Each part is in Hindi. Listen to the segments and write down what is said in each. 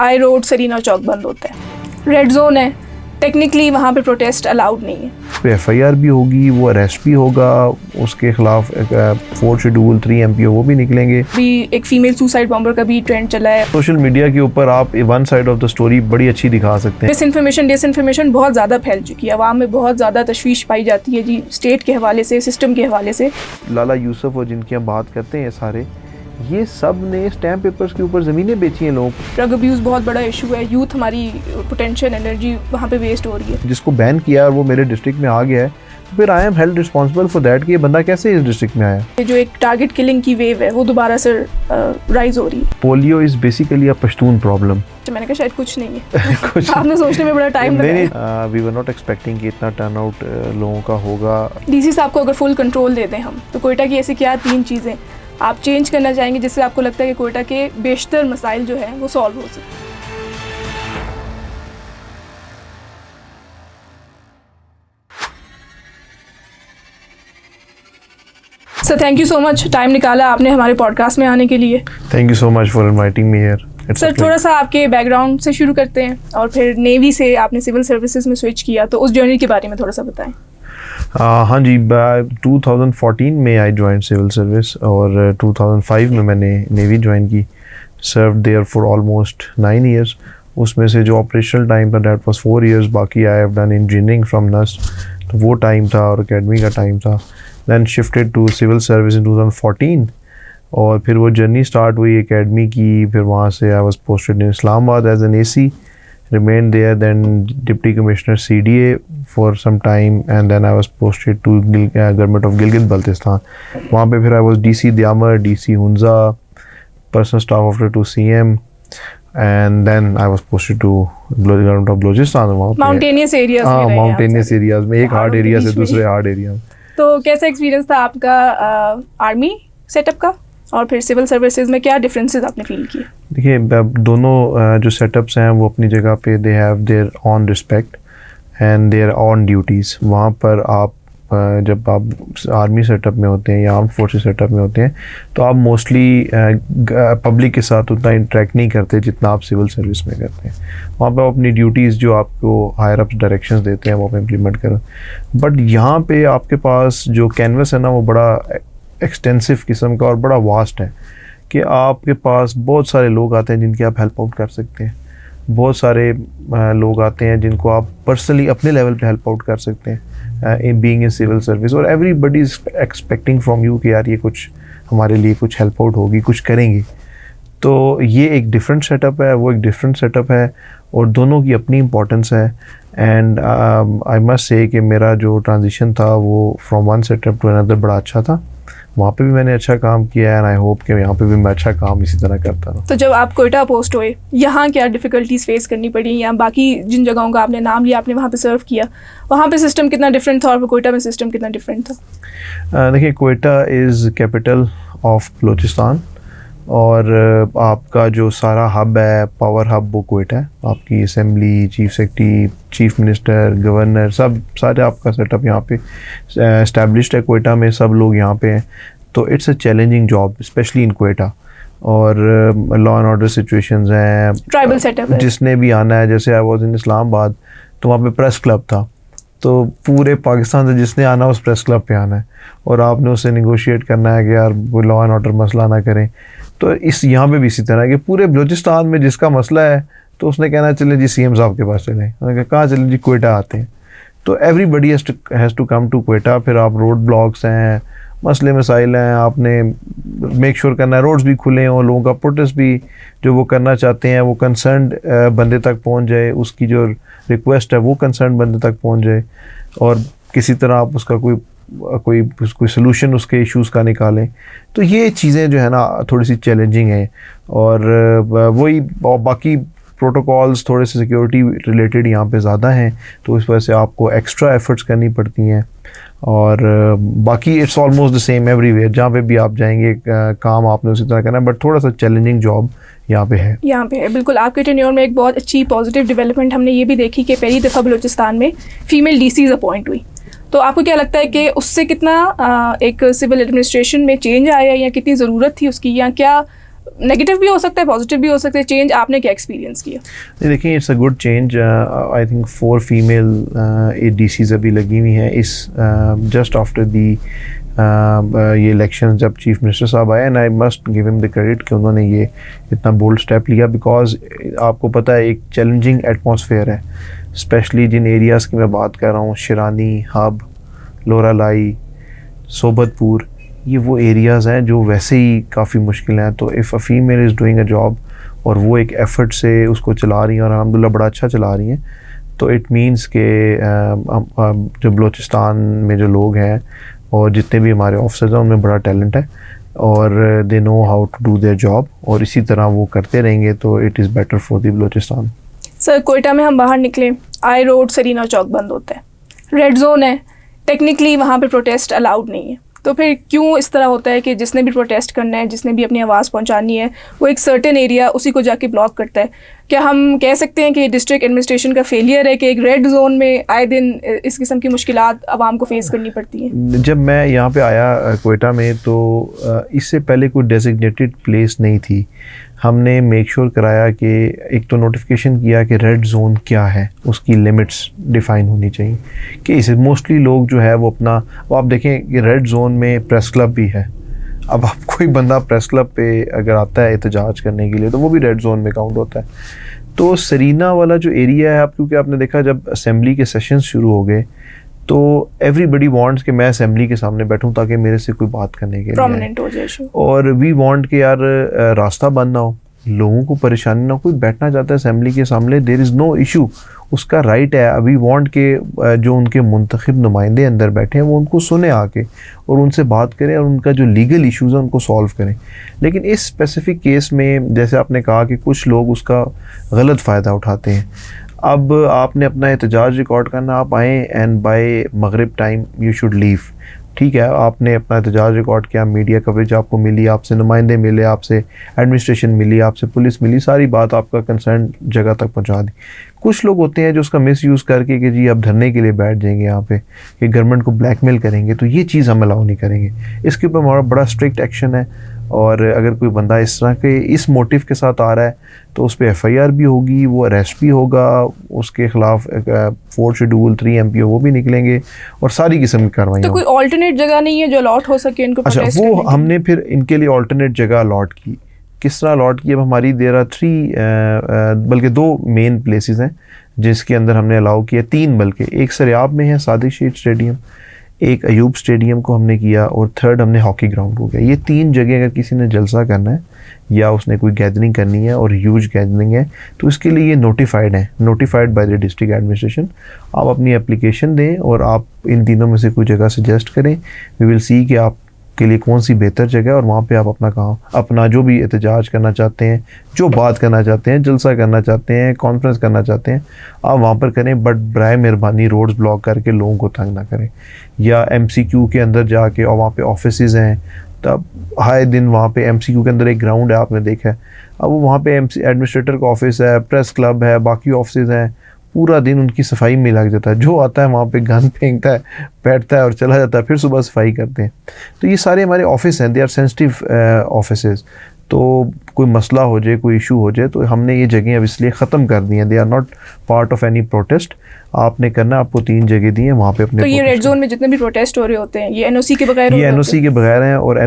बाय रोड सरीना चौक बंद होता है, रेड जोन है, टेक्निकली वहाँ पे प्रोटेस्ट अलाउड नहीं है। FIR भी होगी, वो अरेस्ट भी होगा, उसके खिलाफ 4 शेड्यूल 3 MPO वो भी निकलेंगे। भी एक फीमेल सुसाइड बॉम्बर का भी ट्रेंड चला है। सोशल मीडिया के ऊपर आप one side of the story बड़ी अच्छी दिखा सकते हैं। डिसइंफॉर्मेशन बहुत ज़्यादा फैल चुकी है, आवाम में बहुत ज़्यादा तशवीश पाई जाती है जी, स्टेट के हवाले से, सिस्टम के हवाले से। लाला यूसुफ और जिनकी हम बात करते हैं सारे, ये सब ने स्टैम्प पेपर्स के ऊपर ज़मीनें बेची हैं लोगों को। ड्रग अब्यूज़ बहुत बड़ा इशू है, यूथ हमारी पोटेंशियल एनर्जी वहाँ पे वेस्ट हो रही है। जिसको बैन किया और वो मेरे डिस्ट्रिक्ट में आ गया है, फिर I am held responsible for that कि ये बंदा कैसे इस डिस्ट्रिक्ट में आया। ये जो एक टारगेट किलिंग की वेव है वो दोबारा से राइज हो रही है। Polio is basically a Pashtun problem. मैंने कहा शायद कुछ नहीं है कुछ आपने सोचने में बड़ा टाइम लगाया। वी वर नॉट एक्सपेक्टिंग कि इतना टर्नआउट लोगों का होगा। DC साहब को अगर फुल कंट्रोल दे दें हम, तो कोयटा की ऐसी क्या 3 चीज़ें आप चेंज करना चाहेंगे जिससे आपको लगता है कि कोयटा के बेशतर मसाइल जो है वो सॉल्व हो सके? Sir thank you so much, time निकाला आपने हमारे पॉडकास्ट में आने के लिए। Thank you so much for inviting me here. Sir थोड़ा सा आपके बैकग्राउंड से शुरू करते हैं, और फिर नेवी से आपने सिविल सर्विसेज में स्विच किया, तो उस जर्नी के बारे में थोड़ा सा बताएं। हाँ जी, 2014 में आई ज्वाइन सिविल सर्विस और 2005 में मैंने नेवी ज्वाइन की। Served there for almost 9 years। उसमें से जो ऑपरेशनल टाइम था दैट वाज 4 years, बाकी I have done engineering from NUST, तो वो टाइम था और एकेडमी का टाइम था। Then shifted to civil service in 2014 और फिर वो जर्नी स्टार्ट हुई एकेडमी की। फिर वहाँ से I was posted in Islamabad as an AC, remained there, then Deputy Commissioner CDA for some time, and then I was posted to government of Gilgit-Baltistan. वहाँ पे फिर I was DC Dyamar, DC Hunza, personal staff officer to CM, and then I was posted to government of Balochistan। Mountainous areas में हाँ, माउंटेनियस एरियाज में, एक हार्ड एरिया से दूसरे हार्ड एरिया में। तो कैसा एक्सपीरियंस था आपका आर्मी सेटअप का, और फिर सिविल सर्विसेज में क्या डिफरेंसेस आपने फील किए? देखिए, दोनों जो सेटअप्स हैं वो अपनी जगह पे they have their own respect and their own duties. वहाँ पर आप जब आप आर्मी सेटअप में होते हैं या आर्म फोर्सेस सेटअप में होते हैं तो आप मोस्टली पब्लिक के साथ उतना इंटरेक्ट नहीं करते जितना आप सिविल सर्विस में करते हैं। वहाँ पर अपनी ड्यूटीज़ जो आपको हायर अप्स डायरेक्शंस देते हैं वो आप इम्प्लीमेंट करो। बट यहाँ पे आपके पास जो कैनवस है ना वो बड़ा एक्सटेंसिव किस्म का और बड़ा वास्ट है कि आपके पास बहुत सारे लोग आते हैं जिनकी आप हेल्प आउट कर सकते हैं। बहुत सारे लोग आते हैं जिनको आप पर्सनली अपने लेवल पे हेल्प आउट कर सकते हैं in being in civil service, और everybody is expecting from you कि यार ये कुछ हमारे लिए कुछ हेल्प आउट होगी, कुछ करेंगे। तो ये एक डिफरेंट सेटअप है, वो एक डिफरेंट सेटअप है, और दोनों की अपनी इम्पोर्टेंस है। एंड आई मस्ट से कि मेरा जो ट्रांजिशन था वो from one setup to another बड़ा अच्छा था। वहाँ पे भी मैंने अच्छा काम किया है एंड आई होप कि यहाँ पे भी मैं अच्छा काम इसी तरह करता रहूँ। तो जब आप कोयटा पोस्ट हुए, यहाँ क्या डिफ़िकल्टीज फेस करनी पड़ी, या बाकी जिन जगहों का आपने नाम लिया, आपने वहाँ पे सर्व किया, वहाँ पे सिस्टम कितना डिफरेंट था और कोयटा में सिस्टम कितना डिफरेंट था? देखिए, Quetta is capital of Balochistan, और आपका जो सारा हब है, पावर हब, वो कोयटा है। आपकी assembly, chief secretary, chief minister, governor, सब सारे आपका सेटअप यहाँ पे एस्टैब्लिश्ड है कोयटा में, सब लोग यहाँ पे हैं। तो it's a challenging job specially in Quetta, और लॉ एंड ऑर्डर सिचुएशंस हैं, ट्राइबल सेटअप है। जिसने भी आना है, जैसे आई वाज इन इस्लामाबाद तो वहाँ पे प्रेस क्लब था, तो पूरे पाकिस्तान से जिसने आना उस प्रेस क्लब पे आना है, और आपने उससे निगोशिएट करना है कि यार वो लॉ एंड ऑर्डर मसला ना करें। तो इस यहाँ पे भी इसी तरह है कि पूरे बलूचिस्तान में जिसका मसला है तो उसने कहना चले जी CM साहब के पास चलें, उन्होंने कहा कहाँ चलें जी, कोयटा आते हैं। तो everybody has to come to Quetta. फिर आप रोड ब्लॉक्स हैं, मसले मसाइल हैं, आपने मेक श्योर करना है रोड्स भी खुले हों, लोगों का प्रोटेस्ट भी जो वो करना चाहते हैं वो कंसर्न्ड बंदे तक पहुँच जाए, उसकी जो रिक्वेस्ट है वो कंसर्न बंदे तक पहुँच जाए, और किसी तरह आप उसका कोई सलूशन उसके इश्यूज़ का निकालें। तो ये चीज़ें जो है ना थोड़ी सी चैलेंजिंग हैं, और वही बाकी प्रोटोकॉल्स थोड़े से सिक्योरिटी रिलेटेड यहाँ पे ज़्यादा हैं, तो इस वजह से आपको एक्स्ट्रा एफर्ट्स करनी पड़ती हैं। और बाकी it's almost the same everywhere, जहाँ पे भी आप जाएंगे काम आपने उसी तरह करना है, बट थोड़ा सा चैलेंजिंग जॉब यहाँ पे है। बिल्कुल। आपके टेन्योर में एक बहुत अच्छी पॉजिटिव डेवलपमेंट हमने ये भी देखी कि पहली दफ़ा बलूचिस्तान में फ़ीमेल DCs अपॉइंट हुई। तो आपको क्या लगता है कि उससे कितना एक सिविल एडमिनिस्ट्रेशन में चेंज आया, या कितनी ज़रूरत थी उसकी, या क्या नेगेटिव भी हो सकता है, पॉजिटिव भी हो सकता है। चेंज आपने क्या एक्सपीरियंस किया? देखिए, it's a good change. I think 4 female ADCs अभी लगी हुई हैं इस जस्ट आफ्टर दी ये इलेक्शन जब चीफ मिनिस्टर साहब आए, and I must give him the credit कि उन्होंने ये इतना बोल्ड स्टेप लिया, बिकॉज आपको पता है एक चैलेंजिंग एटमॉस्फेयर है, स्पेशली जिन एरियाज़ की मैं बात कर रहा हूँ, शिरानी, हब, लोरालाई, सोबतपुर, ये वो एरियाज़ हैं जो वैसे ही काफ़ी मुश्किल हैं। तो if a female is doing a job और वो एक एफ़र्ट से उसको चला रही हैं और अल्हम्दुलिल्लाह बड़ा अच्छा चला रही हैं, तो इट मीन्स के जो बलूचिस्तान में जो लोग हैं और जितने भी हमारे ऑफिसर्स हैं उनमें बड़ा टैलेंट है और they know how to do their job, और इसी तरह वो करते रहेंगे तो it is better for the Balochistan. Sir, Quetta में हम बाहर निकले, आई रोड, सरीना चौक बंद होता है, रेड जोन है, टेक्निकली वहाँ पे प्रोटेस्ट अलाउड नहीं है, तो फिर क्यों इस तरह होता है कि जिसने भी प्रोटेस्ट करना है, जिसने भी अपनी आवाज़ पहुंचानी है, वो एक सर्टेन एरिया उसी को जाके ब्लॉक करता है? क्या हम कह सकते हैं कि डिस्ट्रिक्ट एडमिनिस्ट्रेशन का फेलियर है कि एक रेड जोन में आए दिन इस किस्म की मुश्किलात आवाम को फेस करनी पड़ती हैं? जब मैं यहाँ पे आया कोयटा में, तो इससे पहले कोई डेजिग्नेटेड प्लेस नहीं थी। हमने मेक श्योर कराया कि एक तो नोटिफिकेशन किया कि रेड जोन क्या है, उसकी लिमिट्स डिफ़ाइन होनी चाहिए, कि इसे मोस्टली लोग जो है वो अपना, वो आप देखें कि रेड जोन में प्रेस क्लब भी है। अब आप कोई बंदा प्रेस क्लब पे अगर आता है एहतजाज करने के लिए तो वो भी रेड जोन में काउंट होता है। तो सरीना वाला जो एरिया है, आप क्योंकि आपने देखा जब असेंबली के सेशंस शुरू हो गए तो एवरीबडी वांट्स कि मैं असेंबली के सामने बैठूं ताकि मेरे से कोई बात करने के लिए प्रोमिनेंट हो जाए, और वी वांट कि यार रास्ता बंद ना हो, लोगों को परेशानी ना हो, कोई बैठना चाहता है असेंबली के सामने, देयर इज़ नो इशू, उसका राइट है। अभी वांट के जो उनके मुंतखब नुमाइंदे अंदर बैठे हैं वो उनको सुने आके और उनसे बात करें और उनका जो लीगल इश्यूज़ है उनको सॉल्व करें। लेकिन इस स्पेसिफिक केस में जैसे आपने कहा कि कुछ लोग उसका गलत फ़ायदा उठाते हैं। अब आपने अपना एहतजाज रिकॉर्ड करना, आप आएँ एंड बाय मगरिब टाइम यू शुड लीव, ठीक है। आपने अपना एहतजाज रिकॉर्ड किया, मीडिया कवरेज आपको मिली, आपसे नुमाइंदे मिले, आपसे एडमिनिस्ट्रेशन मिली, आपसे पुलिस मिली, सारी बात आपका कंसर्न जगह तक पहुंचा दी। कुछ लोग होते हैं जो उसका मिसयूज़ करके कि जी अब धरने के लिए बैठ जाएंगे यहाँ पे, कि गवर्नमेंट को ब्लैकमेल करेंगे, तो ये चीज़ हम अलाउ नहीं करेंगे। इसके ऊपर हमारा बड़ा स्ट्रिक्ट एक्शन है, और अगर कोई बंदा इस तरह के इस मोटिव के साथ आ रहा है तो उस पर FIR भी होगी, वो अरेस्ट भी होगा, उसके खिलाफ 4 शेड्यूल 3 MPO वो भी निकलेंगे और सारी किस्म की कार्रवाई। तो कोई ऑल्टरनेट जगह नहीं है जो अलॉट हो सके इनको? अच्छा, वो हमने फिर इनके लिए ऑल्टरनेट जगह अलॉट की। किस तरह अलॉट की? अब हमारी देर आर 3 बल्कि 2 मेन प्लेसेस हैं जिसके अंदर हमने अलाउ किया, 3 बल्कि, एक सरियाब में है सादिक शहीद स्टेडियम, एक अयूब स्टेडियम को हमने किया, और 3rd हमने हॉकी ग्राउंड को किया। ये 3 जगह अगर किसी ने जलसा करना है या उसने कोई गैदरिंग करनी है और ह्यूज गैदरिंग है तो इसके लिए ये नोटिफाइड है, notified by the district administration. आप अपनी एप्लीकेशन दें और आप इन तीनों में से कोई जगह सजेस्ट करें, वी विल सी कि आप के लिए कौन सी बेहतर जगह है, और वहाँ पे आप अपना जो भी एहतजाज करना चाहते हैं, जो बात करना चाहते हैं, जलसा करना चाहते हैं, कॉन्फ्रेंस करना चाहते हैं, आप वहाँ पर करें, बट बराए मेहरबानी रोड्स ब्लॉक करके लोगों को तंग ना करें। या MCQ के अंदर जाके, और वहाँ पे ऑफिसेज हैं, तब हाई दिन वहाँ पे MCQ के अंदर एक ग्राउंड है, आपने देखा है, अब वो वहाँ पे एडमिनिस्ट्रेटर का ऑफिस है, प्रेस क्लब है, बाकी ऑफिसेज हैं, पूरा दिन उनकी सफाई में लग जाता है। जो आता है वहाँ पे गन फेंकता है, बैठता है और चला जाता है, फिर सुबह सफाई करते हैं। तो ये सारे हमारे ऑफिस हैं, दे आर सेंसिटिव ऑफिसेज, तो कोई मसला हो जाए, कोई इशू हो जाए, तो हमने ये जगह अब इसलिए ख़त्म कर दी हैं, they are not part of any protest. आपने करना, आपको 3 जगह दी हैं, वहाँ पे अपने। तो ये रेड जोन में जितने भी प्रोटेस्ट हो रहे होते हैं ये NOC के बगैर? ये NOC के बगैर हैं, और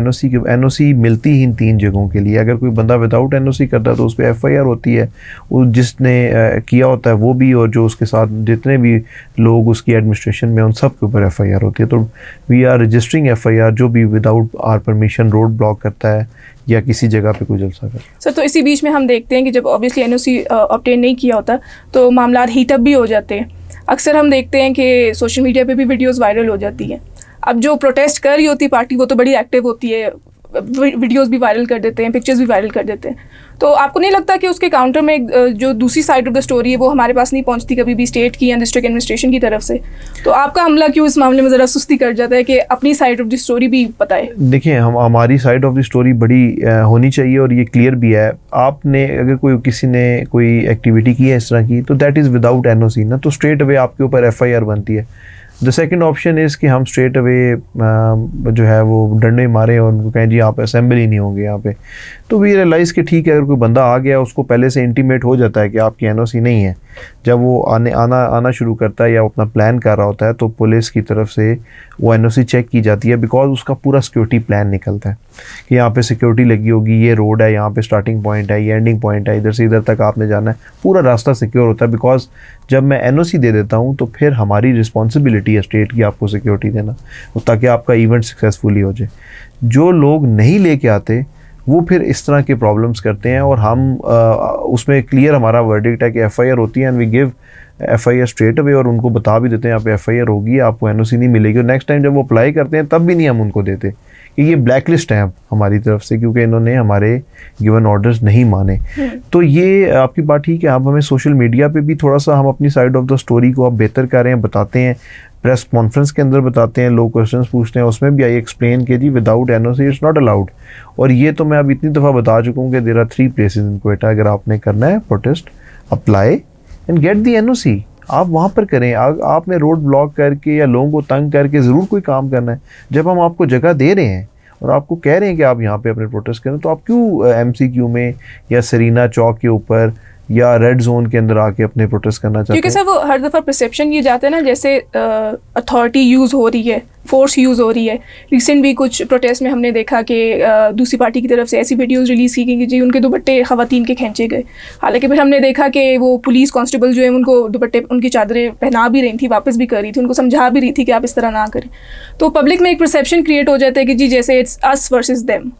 NOC मिलती ही इन 3 जगहों के लिए। अगर कोई बंदा विदाउट NOC करता है तो उस पर FIR होती है, वो जिसने किया होता है वो भी, और जो उसके साथ जितने भी लोग उसकी एडमिनिस्ट्रेशन में उन सब के ऊपर FIR होती है। तो वी आर रजिस्टरिंग FIR जो भी without our permission road block करता है या किसी जगह पे कोई जलसा करता है। सर, तो इसी बीच में हम देखते हैं कि जब ऑब्वियसली NOC ऑब्टेन नहीं किया होता तो मामला हीटअप भी हो जाते हैं। अक्सर हम देखते हैं कि सोशल मीडिया पे भी वीडियोस वायरल हो जाती हैं। अब जो प्रोटेस्ट कर रही होती पार्टी वो तो बड़ी एक्टिव होती है, वीडियोस भी वायरल कर देते हैं, पिक्चर्स भी वायरल कर देते हैं। तो आपको नहीं लगता कि उसके काउंटर में जो दूसरी साइड ऑफ द स्टोरी है वो हमारे पास नहीं पहुंचती कभी भी स्टेट की या डिस्ट्रिक्ट एडमिनिस्ट्रेशन की तरफ से? तो आपका हमला क्यों इस मामले में ज़रा सुस्ती कर जाता है कि अपनी साइड ऑफ द स्टोरी भी पता है? देखिए, हमारी साइड ऑफ द स्टोरी बड़ी होनी चाहिए और ये क्लियर भी है। आपने अगर किसी ने कोई एक्टिविटी की है इस तरह की, तो दैट इज़ विदाउट NOC ना, तो स्ट्रेट अवे आपके ऊपर FIR बनती है। द सेकंड ऑप्शन इज़ कि हम स्ट्रेट अवे जो है वो डंडे मारें और उनको कहें जी आप असेंबल ही नहीं होंगे यहाँ पे। तो वी रियलाइज़ कि ठीक है, अगर कोई बंदा आ गया उसको पहले से इंटीमेट हो जाता है कि आपकी एनओसी नहीं है, जब वो आना शुरू करता है या अपना प्लान कर रहा होता है तो पुलिस की तरफ से वो एनओसी चेक की जाती है, बिकॉज उसका पूरा सिक्योरिटी प्लान निकलता है कि यहाँ पे सिक्योरिटी लगी होगी, ये रोड है, यहाँ पे स्टार्टिंग पॉइंट है, ये एंडिंग पॉइंट है, इधर से इधर तक आपने जाना है, पूरा रास्ता सिक्योर होता है। बिकॉज जब मैं एनओसी दे देता हूँ तो फिर हमारी रिस्पॉन्सिबिलिटी है स्टेट की आपको सिक्योरिटी देना, ताकि आपका इवेंट सक्सेसफुली हो जाए। जो लोग नहीं लेके आते वो फिर इस तरह के प्रॉब्लम्स करते हैं, और हम उसमें क्लियर हमारा वर्डिक्ट है कि एफआईआर होती है and we give FIR straight away, और उनको बता भी देते हैं यहाँ पे एफआईआर होगी, आपको एनओसी नहीं मिलेगी। और नेक्स्ट टाइम जब वो अप्लाई करते हैं तब भी नहीं हम उनको देते कि ये ब्लैक लिस्ट है हमारी तरफ से, क्योंकि इन्होंने हमारे गिवन ऑर्डर्स नहीं माने। तो ये आपकी बात ठीक है, आप हमें सोशल मीडिया पे भी थोड़ा सा हम अपनी साइड ऑफ द स्टोरी को आप बेहतर कर रहे हैं, बताते हैं, प्रेस कॉन्फ्रेंस के अंदर बताते हैं, लोग क्वेश्चंस पूछते हैं, उसमें भी आई एक्सप्लेन कि जी without NOC it's not allowed. और ये तो मैं अब इतनी दफ़ा बता चुका हूँ कि there are 3 places in Quetta, अगर आपने करना है protest, apply and get the NOC, आप वहाँ पर करें। आपने रोड ब्लॉक करके या लोगों को तंग करके ज़रूर कोई काम करना है। जब हम आपको जगह दे रहे हैं और आपको कह रहे हैं कि आप यहाँ पे अपने प्रोटेस्ट करें, तो आप क्यों एमसीक्यू में या सरीना चौक के ऊपर या रेड जोन के अंदर आके अपने प्रोटेस्ट करना चाहते हैं? क्योंकि सर वो हर दफ़ा परसेप्शन ये जाता है ना, जैसे अथॉरिटी यूज़ हो रही है, फोर्स यूज़ हो रही है। रिसेंट भी कुछ प्रोटेस्ट में हमने देखा कि दूसरी पार्टी की तरफ से ऐसी वीडियोस रिलीज़ की गई कि जी उनके दुपट्टे ख़वातीन के खींचे गए। हालांकि फिर हमने देखा कि वो पुलिस कांस्टेबल जो है उनको दुपट्टे, उनकी चादरें पहना भी रही थी, वापस भी कर रही थी, उनको समझा भी रही थी कि आप इस तरह ना करें। तो पब्लिक में एक परसेप्शन क्रिएट हो जाता है कि जी जैसे इट्स अस वर्सेस देम।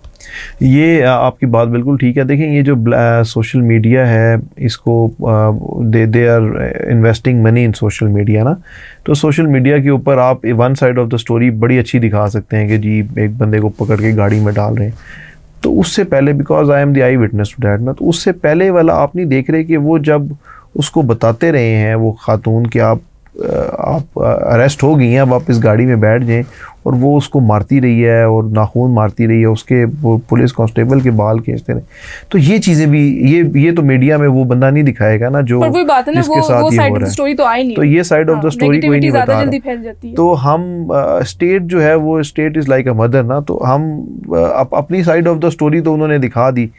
ये आपकी बात बिल्कुल ठीक है। देखें, ये जो सोशल मीडिया है, इसको they are investing money in social media ना, तो सोशल मीडिया के ऊपर आप one side of the story बड़ी अच्छी दिखा सकते हैं कि जी एक बंदे को पकड़ के गाड़ी में डाल रहे हैं, तो उससे पहले, because I am the eye witness to that ना, तो उससे पहले वाला आप नहीं देख रहे कि वो जब उसको बताते रहे हैं वो खातून कि आप अरेस्ट हो गई हैं, अब आप इस गाड़ी में बैठ जाएं, और वो उसको मारती रही है और नाखून मारती रही है, उसके वो पुलिस कांस्टेबल के बाल खींचते रहे। तो ये चीज़ें भी ये तो मीडिया में वो बंदा नहीं दिखाएगा ना जो जिसके साथ ये हो रहा है। स्टोरी तो आई नहीं, तो ये साइड ऑफ द स्टोरी कोई नहीं बता रहा। तो हम स्टेट जो है वो state is like a mother ना, तो हम अपनी साइड ऑफ द स्टोरी तो उन्होंने दिखा दी,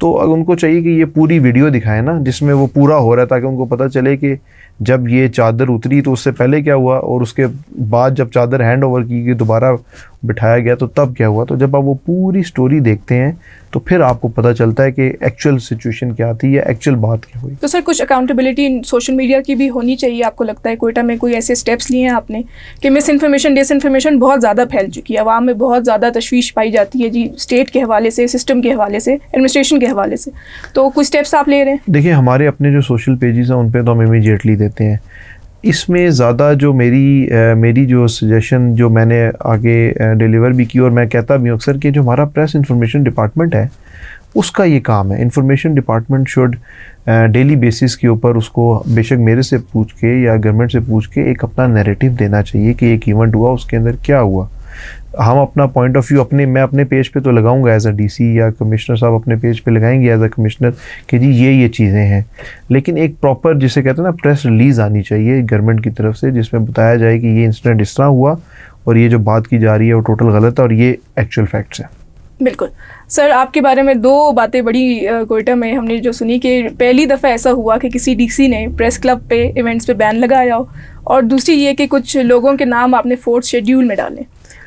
तो उनको चाहिए कि ये पूरी वीडियो दिखाएं ना जिसमें वो पूरा हो रहा है, ताकि उनको पता चले कि जब ये चादर उतरी तो उससे पहले क्या हुआ, और उसके बाद जब चादर हैंड ओवर की गई, दोबारा बिठाया गया, तो तब क्या हुआ। तो जब आप वो पूरी स्टोरी देखते हैं तो फिर आपको पता चलता है कि एक्चुअल सिचुएशन क्या थी या एक्चुअल बात क्या हुई। तो सर कुछ अकाउंटेबिलिटी सोशल मीडिया की भी होनी चाहिए, आपको लगता है क्वेटा में कोई ऐसे स्टेप्स लिए हैं आपने कि मिस इन्फॉर्मेशन, डिसइन्फॉर्मेशन बहुत ज़्यादा फैल चुकी है, आवाम में बहुत ज़्यादा तशवीश पाई जाती है जी, स्टेट के हवाले से, सिस्टम के हवाले से, एडमिनिस्ट्रेशन के हवाले से, तो कुछ स्टेप्स आप ले रहे हैं? देखिए, हमारे अपने जो सोशल पेजेस हैं उन पर तो हम इमीडिएटली देते हैं। इसमें ज़्यादा जो मेरी जो सजेशन जो मैंने आगे डिलीवर भी की, और मैं कहता भी हूँ अक्सर कि जो हमारा प्रेस इंफॉर्मेशन डिपार्टमेंट है उसका ये काम है। Information department should daily basis के ऊपर उसको बेशक मेरे से पूछ के या गवर्नमेंट से पूछ के एक अपना नैरेटिव देना चाहिए कि एक इवेंट हुआ, उसके अंदर क्या हुआ। हम अपना पॉइंट ऑफ व्यू मैं अपने पेज पे तो लगाऊंगा एज अ डीसी, या कमिश्नर साहब अपने पेज पे लगाएंगे एज अ कमिश्नर कि जी ये चीज़ें हैं, लेकिन एक प्रॉपर जिसे कहते हैं ना प्रेस रिलीज़ आनी चाहिए गवर्नमेंट की तरफ से, जिसमें बताया जाए कि ये इंसिडेंट इस तरह हुआ और ये जो बात की जा रही है वो टोटल गलत है और ये एक्चुअल फैक्ट्स हैं। बिल्कुल सर, आपके बारे में 2 बातें बड़ी क्वेटा में हमने जो सुनी कि पहली दफ़ा ऐसा हुआ कि किसी डीसी ने प्रेस क्लब पे इवेंट्स पे बैन लगाया हो, और दूसरी ये कि कुछ लोगों के नाम आपने 4th शेड्यूल में डालें।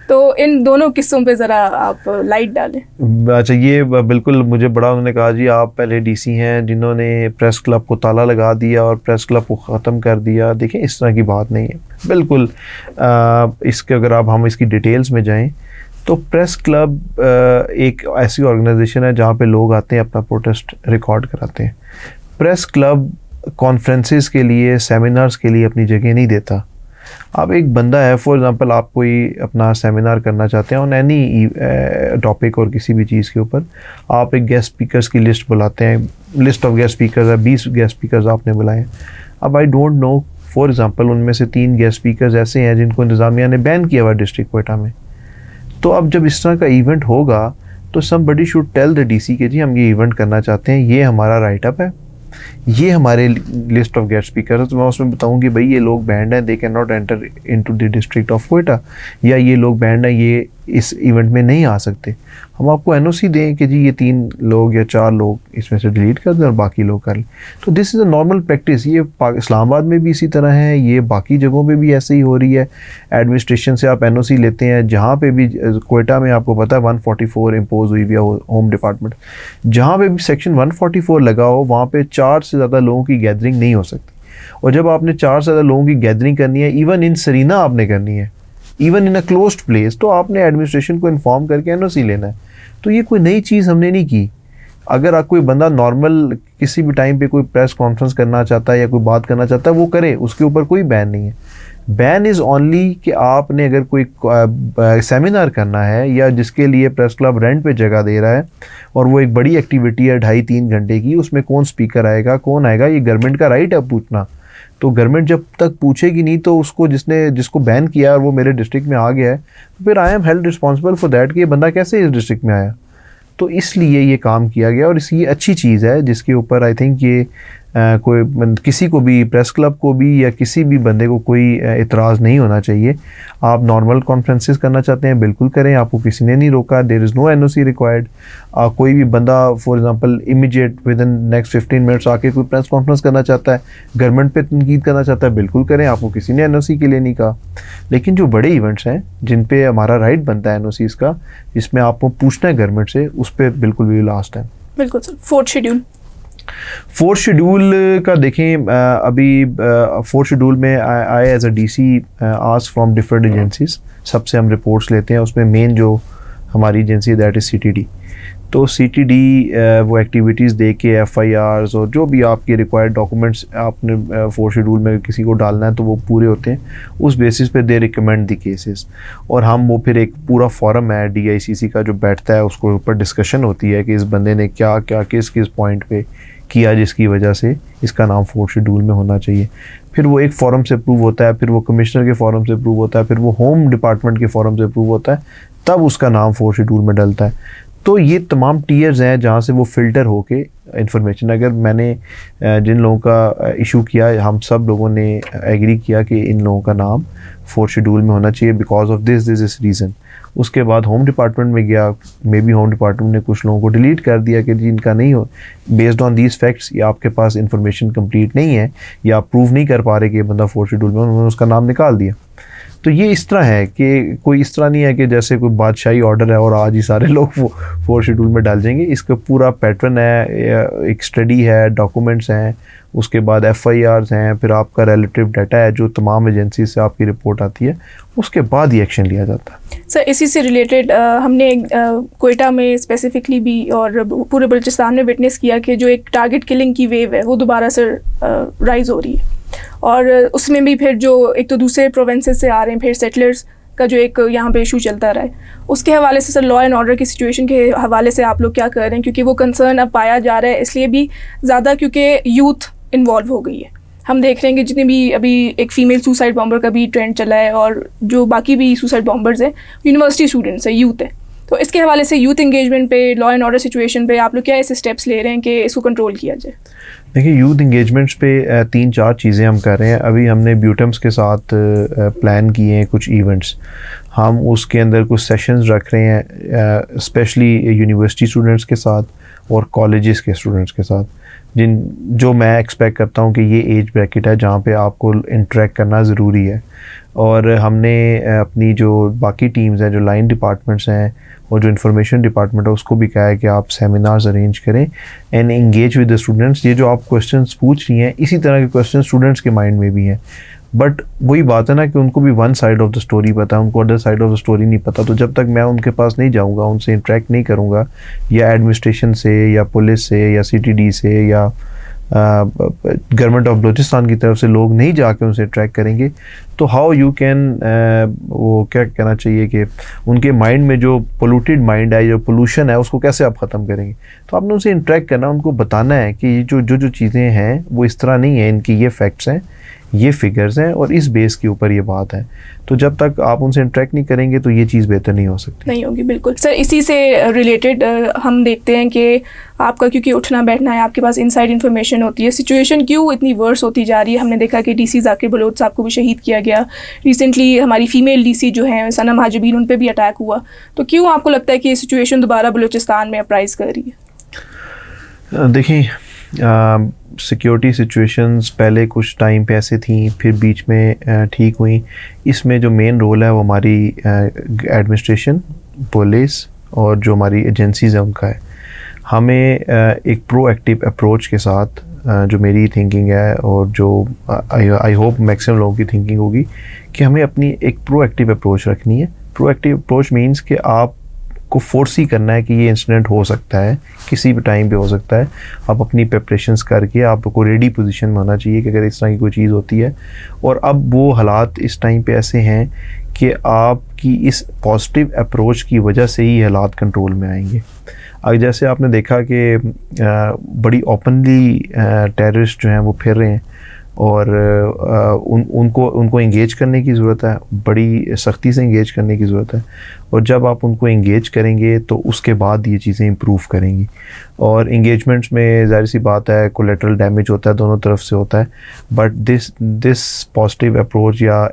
तो इन दोनों किस्सों पे ज़रा आप लाइट डालें। अच्छा, ये बिल्कुल मुझे बड़ा उन्होंने कहा जी आप पहले डीसी हैं जिन्होंने प्रेस क्लब को ताला लगा दिया और प्रेस क्लब को ख़त्म कर दिया। देखें, इस तरह की बात नहीं है बिल्कुल। इसके अगर हम इसकी डिटेल्स में जाएं तो प्रेस क्लब एक ऐसी ऑर्गेनाइजेशन है जहाँ पे लोग आते हैं अपना प्रोटेस्ट रिकॉर्ड कराते हैं। प्रेस क्लब कॉन्फ्रेंसेस के लिए, सेमिनार्स के लिए अपनी जगह नहीं देता। आप एक बंदा है, फॉर एग्ज़ाम्पल आप कोई अपना सेमिनार करना चाहते हैं ऑन एनी टॉपिक और किसी भी चीज़ के ऊपर, आप एक गेस्ट स्पीकर्स की लिस्ट बुलाते हैं, लिस्ट ऑफ गेस्ट स्पीकर्स है, 20 गेस्ट स्पीकर्स आपने बुलाए। अब I don't know, for example उनमें से 3 गेस्ट स्पीकर्स ऐसे हैं जिनको इंतज़ामिया ने बैन किया हुआ डिस्ट्रिक्ट क्वेटा में। तो अब जब इस तरह का इवेंट होगा तो somebody should tell the DC कि जी हम ये इवेंट करना चाहते हैं, ये हमारा राइट अप है, ये हमारे लिस्ट ऑफ गेस्ट स्पीकर है, तो मैं उसमें बताऊँ कि भाई ये लोग बैंड हैं, they can not enter into the district of Quetta, या ये लोग बैंड हैं, ये इस इवेंट में नहीं आ सकते। हम आपको एनओसी दें कि जी ये 3 लोग या 4 लोग इसमें से डिलीट कर दें और बाकी लोग कर लें। तो this is a normal practice. ये इस्लामाबाद में भी इसी तरह है, ये बाकी जगहों पे भी ऐसे ही हो रही है। एडमिनिस्ट्रेशन से आप एनओसी लेते हैं, जहाँ पे भी क्वेटा में आपको पता है 144 इम्पोज हुई है होम डिपार्टमेंट, जहाँ पे भी सेक्शन 144 लगा हो वहाँ पे 4 से ज़्यादा लोगों की गैदरिंग नहीं हो सकती। और जब आपने 4 से ज़्यादा लोगों की गैदरिंग करनी है, इवन इन सरीना आपने करनी है, even in a closed place, तो आपने एडमिनिस्ट्रेशन को इन्फॉर्म करके एनओसी लेना है। तो ये कोई नई चीज़ हमने नहीं की। अगर आप कोई बंदा नॉर्मल किसी भी टाइम पे कोई प्रेस कॉन्फ्रेंस करना चाहता है या कोई बात करना चाहता है वो करे, उसके ऊपर कोई बैन नहीं है। बैन इज़ ओनली कि आपने अगर कोई सेमिनार करना है या जिसके लिए प्रेस क्लब रेंट पे जगह दे रहा है और वो एक बड़ी एक्टिविटी है 2.5-3 घंटे की, उसमें कौन स्पीकर आएगा, कौन आएगा, ये गवर्नमेंट का राइट है पूछना। तो गवर्नमेंट जब तक पूछेगी नहीं तो उसको जिसको बैन किया और वो मेरे डिस्ट्रिक्ट में आ गया है, तो फिर I am held responsible for that कि ये बंदा कैसे इस डिस्ट्रिक्ट में आया। तो इसलिए ये काम किया गया और ये अच्छी चीज़ है जिसके ऊपर आई थिंक ये किसी को भी, प्रेस क्लब को भी या किसी भी बंदे को कोई इतराज़ नहीं होना चाहिए। आप नॉर्मल कॉन्फ्रेंसेस करना चाहते हैं बिल्कुल करें, आपको किसी ने नहीं रोका। There is no NOC required. कोई भी बंदा for example immediate with in next 15 minutes आके कोई प्रेस कॉन्फ्रेंस करना चाहता है, गवर्नमेंट पे तनकीद करना चाहता है, बिल्कुल करें, आपको किसी ने एनओसी के लिए नहीं कहा। लेकिन जो बड़े इवेंट्स हैं जिन पे हमारा राइट बनता है एनओसीज़ का, जिसमें आपको पूछना है गवर्नमेंट से, उस पर बिल्कुल भी लास्ट है। बिल्कुल sir. 4th schedule, 4th schedule का देखें, अभी 4th शेड्यूल में I as a DC ask from different agencies, सबसे हम रिपोर्ट्स लेते हैं। उसमें मेन जो हमारी एजेंसी है दैट इज़ सीटीडी। तो सीटीडी वो एक्टिविटीज़ दे के एफआईआर्स और जो भी आपके रिक्वायर्ड डॉक्यूमेंट्स आपने 4th शेड्यूल में किसी को डालना है तो वो पूरे होते हैं। उस बेसिस पे दे रिकमेंड द केसेस और हम वो फिर एक पूरा फॉरम है डीआईसीसी का जो बैठता है, उसके ऊपर डिस्कशन होती है कि इस बंदे ने क्या क्या किस पॉइंट पे किया जिसकी वजह से इसका नाम 4th शेड्यूल में होना चाहिए। फिर वो एक फॉरम से अप्रूव होता है, फिर वो कमिश्नर के फॉरम से अप्रूव होता है, फिर वो होम डिपार्टमेंट के फॉरम से अप्रूव होता है, तब उसका नाम 4th शेड्यूल में डलता है। तो ये तमाम टीयर्स हैं जहाँ से वो फ़िल्टर होके इंफॉर्मेशन, अगर मैंने जिन लोगों का इशू किया, हम सब लोगों ने एग्री किया कि इन लोगों का नाम 4th शेड्यूल में होना चाहिए बिकॉज ऑफ दिस रीज़न। उसके बाद होम डिपार्टमेंट में गया, मे बी होम डिपार्टमेंट ने कुछ लोगों को डिलीट कर दिया कि जी इनका नहीं हो, बेस्ड ऑन दीज फैक्ट्स, या आपके पास इंफॉर्मेशन कंप्लीट नहीं है या आप प्रूव नहीं कर पा रहे कि ये बंदा 4th शेड्यूल में, उन्होंने उसका नाम निकाल दिया। तो ये इस तरह है कि कोई इस तरह नहीं है कि जैसे कोई बादशाही ऑर्डर है और आज ही सारे लोग वो 4th शेड्यूल में डाल देंगे। इसका पूरा पैटर्न है, एक स्टडी है, डॉक्यूमेंट्स हैं, उसके बाद एफआईआर्स हैं, फिर आपका रिलेटिव डाटा है जो तमाम एजेंसी से आपकी रिपोर्ट आती है, उसके बाद ही एक्शन लिया जाता है। सर इसी से रिलेटेड हमने क्वेटा में स्पेसिफिकली भी और पूरे बलूचिस्तान में विटनेस किया कि जो एक टारगेट किलिंग की वेव है वो दोबारा से राइज हो रही है, और उसमें भी फिर जो एक तो दूसरे प्रोविंसेस से आ रहे हैं, फिर सेटलर्स का जो एक यहाँ पे इशू चलता रहा है, उसके हवाले से सर लॉ एंड ऑर्डर की सिचुएशन के हवाले से आप लोग क्या कर रहे हैं? क्योंकि वो कंसर्न अब पाया जा रहा है, इसलिए भी ज़्यादा क्योंकि यूथ इन्वॉल्व हो गई है। हम देख रहे हैं कि जितने भी अभी एक फ़ीमेल सुसाइड बॉम्बर का भी ट्रेंड चला है और जो बाकी भी सुसाइड बॉम्बर्स हैं यूनिवर्सिटी स्टूडेंट्स हैं, यूथ है। तो इसके हवाले से यूथ इंगेजमेंट पे, लॉ एंड ऑर्डर सिचुएशन पे आप लोग क्या ऐसे स्टेप्स ले रहे हैं कि इसको कंट्रोल किया जाए? देखिए, यूथ इंगेजमेंट्स पे 3-4 चीज़ें हम कर रहे हैं। अभी हमने ब्यूटम्स के साथ प्लान किए हैं कुछ इवेंट्स, हम उसके अंदर कुछ सेशंस रख रहे हैं स्पेशली यूनिवर्सिटी स्टूडेंट्स के साथ और कॉलेजेस के स्टूडेंट्स के साथ, जो मैं एक्सपेक्ट करता हूँ कि ये एज ब्रैकेट है जहाँ पे आपको इंटरेक्ट करना ज़रूरी है। और हमने अपनी जो बाकी टीम्स हैं, जो लाइन डिपार्टमेंट्स हैं और जो इंफॉर्मेशन डिपार्टमेंट है, उसको भी कहा है कि आप सेमिनार्स अरेंज करें and engage with the students. ये जो आप क्वेश्चंस पूछ रही हैं, इसी तरह के क्वेश्चन स्टूडेंट्स के माइंड में भी हैं, बट वही बात है ना कि उनको भी one side of the story पता है, उनको other side of the story नहीं पता। तो जब तक मैं उनके पास नहीं जाऊंगा, उनसे इंटरेक्ट नहीं करूंगा, या एडमिनिस्ट्रेशन से या पुलिस से या सीटीडी से या गवर्नमेंट ऑफ बलूचिस्तान की तरफ से लोग नहीं जाके उनसे ट्रैक करेंगे, तो हाउ यू कैन वो क्या कहना चाहिए कि उनके माइंड में जो पोल्यूटेड माइंड है, जो पोल्यूशन है, उसको कैसे आप ख़त्म करेंगे? तो आपने उनसे इंटरेक्ट करना, उनको बताना है कि ये जो चीज़ें हैं वो इस तरह नहीं है, इनकी ये फैक्ट्स हैं, ये फिगर्स हैं और इस बेस के ऊपर ये बात है। तो जब तक आप उनसे इंटरेक्ट नहीं करेंगे तो ये चीज़ बेहतर नहीं हो सकती। नहीं होगी, बिल्कुल सर। इसी से रिलेटेड हम देखते हैं कि आपका क्योंकि उठना बैठना है, आपके पास इनसाइड इन्फॉर्मेशन होती है, सिचुएशन क्यों इतनी वर्स होती जा रही है। हमने देखा कि डीसी जाकिर बलोच साहब को भी शहीद किया गया, रिसेंटली हमारी फीमेल डीसी जो हैं सनम हाजिबीन, उन पर भी अटैक हुआ। तो क्यों आपको लगता है कि ये सिचुएशन दोबारा बलूचिस्तान में अपराइज कर रही है? देखिए, सिक्योरिटी सिचुएशंस पहले कुछ टाइम पे ऐसे थी, फिर बीच में ठीक हुई। इसमें जो मेन रोल है वो हमारी एडमिनिस्ट्रेशन, पुलिस और जो हमारी एजेंसीज़ हैं उनका है। हमें एक प्रोएक्टिव अप्रोच के साथ, जो मेरी थिंकिंग है और जो आई होप मैक्सिमम लोगों की थिंकिंग होगी, कि हमें अपनी एक प्रोएक्टिव अप्रोच रखनी है। प्रोएक्टिव अप्रोच मीन्स कि आप को फोर्स ही करना है कि ये इंसिडेंट हो सकता है, किसी भी टाइम पे हो सकता है। आप अपनी प्रिपरेशंस करके आपको रेडी पोजीशन में होना चाहिए कि अगर इस तरह की कोई चीज़ होती है। और अब वो हालात इस टाइम पे ऐसे हैं कि आपकी इस पॉजिटिव अप्रोच की वजह से ही हालात कंट्रोल में आएंगे। अब जैसे आपने देखा कि बड़ी ओपनली टेररिस्ट जो हैं वो फिर रहे हैं और उनको इंगेज करने की ज़रूरत है, बड़ी सख्ती से इंगेज करने की ज़रूरत है। और जब आप उनको इंगेज करेंगे तो उसके बाद ये चीज़ें इम्प्रूव करेंगी। और इंगेजमेंट्स में ज़ाहिर सी बात है कोलेटरल डैमेज होता है, दोनों तरफ से होता है। बट दिस पॉजिटिव अप्रोच या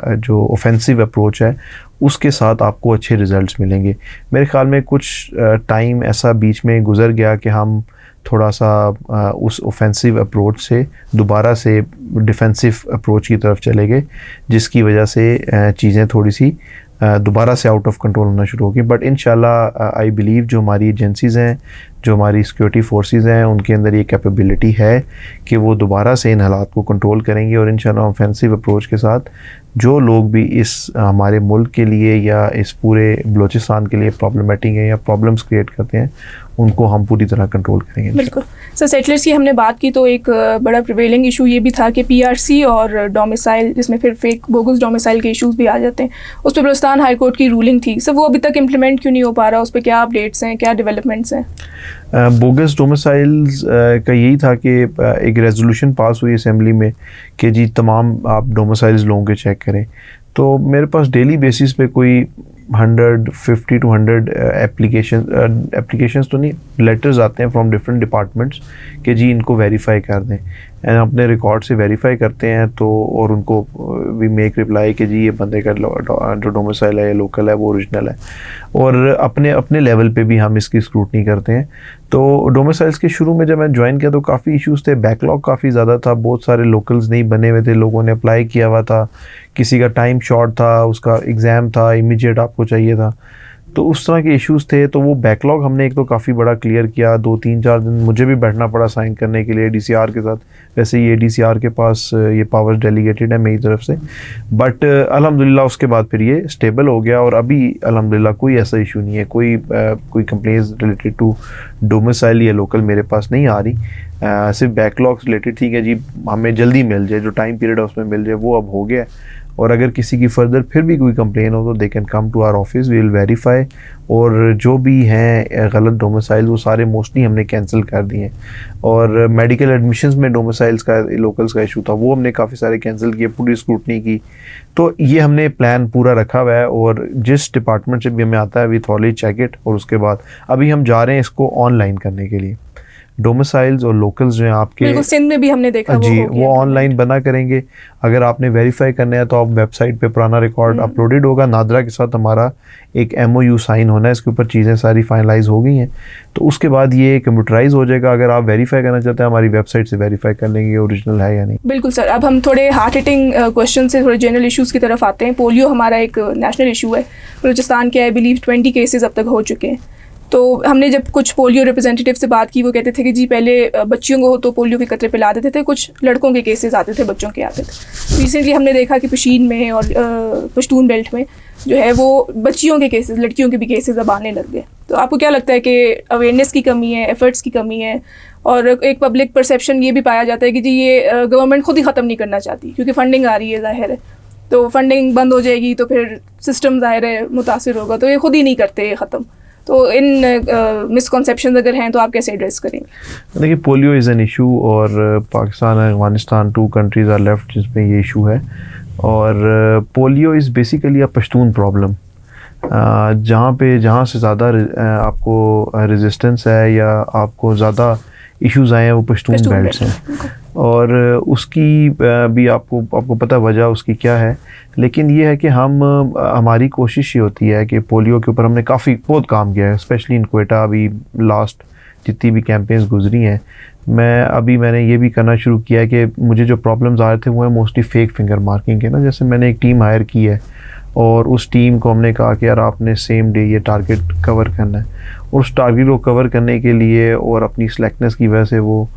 जो ऑफेंसिव अप्रोच है उसके साथ आपको अच्छे रिज़ल्ट्स मिलेंगे। मेरे ख़्याल में कुछ टाइम ऐसा बीच में गुज़र गया कि हम थोड़ा सा उस ऑफेंसिव अप्रोच से दोबारा से डिफेंसिव अप्रोच की तरफ चले गए, जिसकी वजह से चीज़ें थोड़ी सी दोबारा से आउट ऑफ कंट्रोल होना शुरू होगी। बट इंशाल्लाह आई बिलीव जो हमारी एजेंसीज़ हैं, जो हमारी सिक्योरिटी फोर्सेस हैं, उनके अंदर ये कैपेबिलिटी है कि वो दोबारा से इन हालात को कंट्रोल करेंगे। और इंशाल्लाह ऑफेंसिव अप्रोच के साथ जो लोग भी इस हमारे मुल्क के लिए या इस पूरे बलूचिस्तान के लिए प्रॉब्लमेटिक है या प्रॉब्लम्स क्रिएट करते हैं, उनको हम पूरी तरह कंट्रोल करेंगे। बिल्कुल सर, सेटलर्स की हमने बात की तो एक बड़ा प्रिवेलिंग इशू ये भी था कि पीआरसी और डोमिसाइल, जिसमें फिर फेक बोगस डोमिसाइल के इश्यूज भी आ जाते हैं, उस पर बलूचिस्तान हाई कोर्ट की रूलिंग थी। सर वो अभी तक इम्प्लीमेंट क्यों नहीं हो पा रहा? उस पर क्या अपडेट्स हैं, क्या डेवलपमेंट्स हैं? बोगस डोमिसाइल्स का यही था कि एक रेजोल्यूशन पास हुई असेंबली में कि जी तमाम आप डोमिसाइल्स लोगों के चेक करें। तो मेरे पास डेली बेसिस पे कोई 150 to 100 एप्लीकेशंस तो नहीं, लेटर्स आते हैं फ्रॉम डिफरेंट डिपार्टमेंट्स कि जी इनको वेरीफाई कर दें। एंड अपने रिकॉर्ड से वेरीफाई करते हैं तो और उनको वी मेक रिप्लाई कि जी ये बंदे का जो डोमिसाइल है या लोकल है वो ओरिजिनल है। और अपने लेवल पे भी हम इसकी स्क्रूटनी करते हैं। तो डोमिसाइल्स के शुरू में जब मैं ज्वाइन किया तो काफ़ी इश्यूज़ थे, बैकलॉग काफ़ी ज़्यादा था, बहुत सारे लोकल्स नहीं बने हुए थे, लोगों ने अप्लाई किया हुआ था, किसी का टाइम शॉर्ट था, उसका एग्ज़ाम था, इमीडिएट आपको चाहिए था, तो उस तरह के इश्यूज़ थे। तो वो बैकलॉग हमने एक तो काफ़ी बड़ा क्लियर किया, 2-3-4 दिन मुझे भी बैठना पड़ा साइन करने के लिए डीसीआर के साथ। वैसे ये डीसीआर के पास ये पावर्स डेलीगेटेड है मेरी तरफ से, बट अल्हम्दुलिल्लाह उसके बाद फिर ये स्टेबल हो गया और अभी अल्हम्दुलिल्लाह कोई ऐसा इशू नहीं है, कोई कंप्लेंट्स रिलेटेड टू डोमिसाइल या लोकल मेरे पास नहीं आ रही। सिर्फ बैकलॉग्स रिलेटेड थी कि जी हमें जल्दी मिल जाए, जो टाइम पीरियड है उसमें मिल जाए, वो अब हो गया। और अगर किसी की फर्दर फिर भी कोई कंप्लेन हो तो they can come to our office, we will verify. और जो भी हैं गलत डोमिसाइल वो सारे मोस्टली हमने कैंसिल कर दिए हैं। और मेडिकल एडमिशन्स में डोमिसाइल्स का लोकल्स का इशू था, वो हमने काफ़ी सारे कैंसिल किए, पूरी स्क्रूटनी की। तो ये हमने प्लान पूरा रखा हुआ है और जिस डिपार्टमेंट से भी हमें आता है वी थॉरली चेक इट। और उसके बाद अभी हम जा रहे हैं इसको ऑनलाइन करने के लिए। डोमिसाइल्स और लोकल्स जो हैं आपके सिंध में भी हमने देखा जी वो ऑनलाइन बना करेंगे। अगर आपने वेरीफाई करना है तो आप वेबसाइट पे पुराना रिकॉर्ड अपलोडेड होगा। नादरा के साथ हमारा एक MOU साइन होना है, इसके ऊपर चीज़ें सारी फाइनलाइज हो गई हैं, तो उसके बाद ये कंप्यूटराइज हो जाएगा। अगर आप वेरीफाई करना चाहते हैं हमारी वेबसाइट से वेरीफाई कर लेंगे ओरिजिनल है या नहीं। बिल्कुल सर, अब हम थोड़े हार्ट हिटिंग क्वेश्चन से थोड़े जनरल इश्यूज़ की तरफ आते हैं। पोलियो हमारा एक नेशनल इशू है, बलूचिस्तान के आई बिलीव 20 केसेस अब तक हो चुके हैं। तो हमने जब कुछ पोलियो रिप्रेजेंटेटिव से बात की, वो कहते थे कि जी पहले बच्चियों को तो पोलियो के कतरे पिला देते थे, कुछ लड़कों के केसेस आते थे, बच्चों के आते थे। रिसेंटली हमने देखा कि पशीन में और पश्तून बेल्ट में जो है वो बच्चियों के केसेस, लड़कियों के भी केसेस अब आने लग गए। तो आपको क्या लगता है कि अवेयरनेस की कमी है, एफर्ट्स की कमी है, और एक पब्लिक परसेप्शन ये भी पाया जाता है कि जी ये गवर्नमेंट खुद ही ख़त्म नहीं करना चाहती क्योंकि फंडिंग आ रही है, ज़ाहिर है, तो फंडिंग बंद हो जाएगी तो फिर सिस्टम ज़ाहिर है मुतासिर होगा, तो ये खुद ही नहीं करते ख़त्म। तो इन मिसकॉन्सेप्शन अगर हैं तो आप कैसे एड्रेस करेंगे? देखिए, पोलियो इज़ एन इशू और पाकिस्तान और अफगानिस्तान 2 कंट्रीज़ आर लेफ्ट जिसमें ये इशू है। और polio is basically a Pashtun problem. जहाँ से ज़्यादा आपको रेजिस्टेंस है या आपको ज़्यादा इश्यूज आए हैं वो पश्तून बेल्ट्स हैं। और उसकी भी आपको पता वजह उसकी क्या है। लेकिन ये है कि हमारी कोशिश ये होती है कि पोलियो के ऊपर हमने बहुत काम किया है, स्पेशली इन क्वेटा। अभी लास्ट जितनी भी कैंपेन्स गुजरी हैं, मैंने ये भी करना शुरू किया है कि मुझे जो प्रॉब्लम्स आ रहे थे वो है मोस्टली फेक फिंगर मार्किंग के ना। जैसे मैंने एक टीम हायर की है और उस टीम को हमने कहा कि यार आपने सेम डे ये टारगेट कवर करना है, और उस टारगेट को कवर करने के लिए और अपनी स्लैकनेस की वजह से वो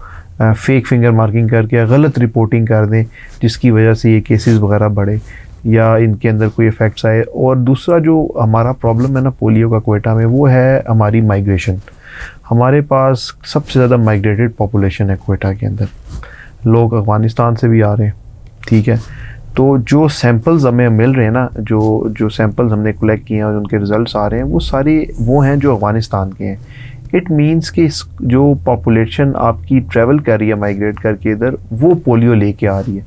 फेक फिंगर मार्किंग करके गलत रिपोर्टिंग कर दें, जिसकी वजह से ये केसेस वगैरह बढ़े या इनके अंदर कोई इफ़ेक्ट्स आए। और दूसरा जो हमारा प्रॉब्लम है ना पोलियो का क्वेटा में, वो है हमारी माइग्रेशन। हमारे पास सबसे ज़्यादा माइग्रेटेड पॉपुलेशन है क्वेटा के अंदर। लोग अफ़गानिस्तान से भी आ रहे हैं, ठीक है। तो जो सैंपल्स हमें मिल रहे हैं ना, जो सैंपल्स हमने कलेक्ट किए हैं और उनके रिज़ल्ट्स आ रहे हैं, वो सारे वो हैं जो अफ़गानिस्तान के हैं। इट मीन्स कि जो पॉपुलेशन आपकी ट्रैवल कर रही है माइग्रेट करके इधर, वो पोलियो लेके आ रही है।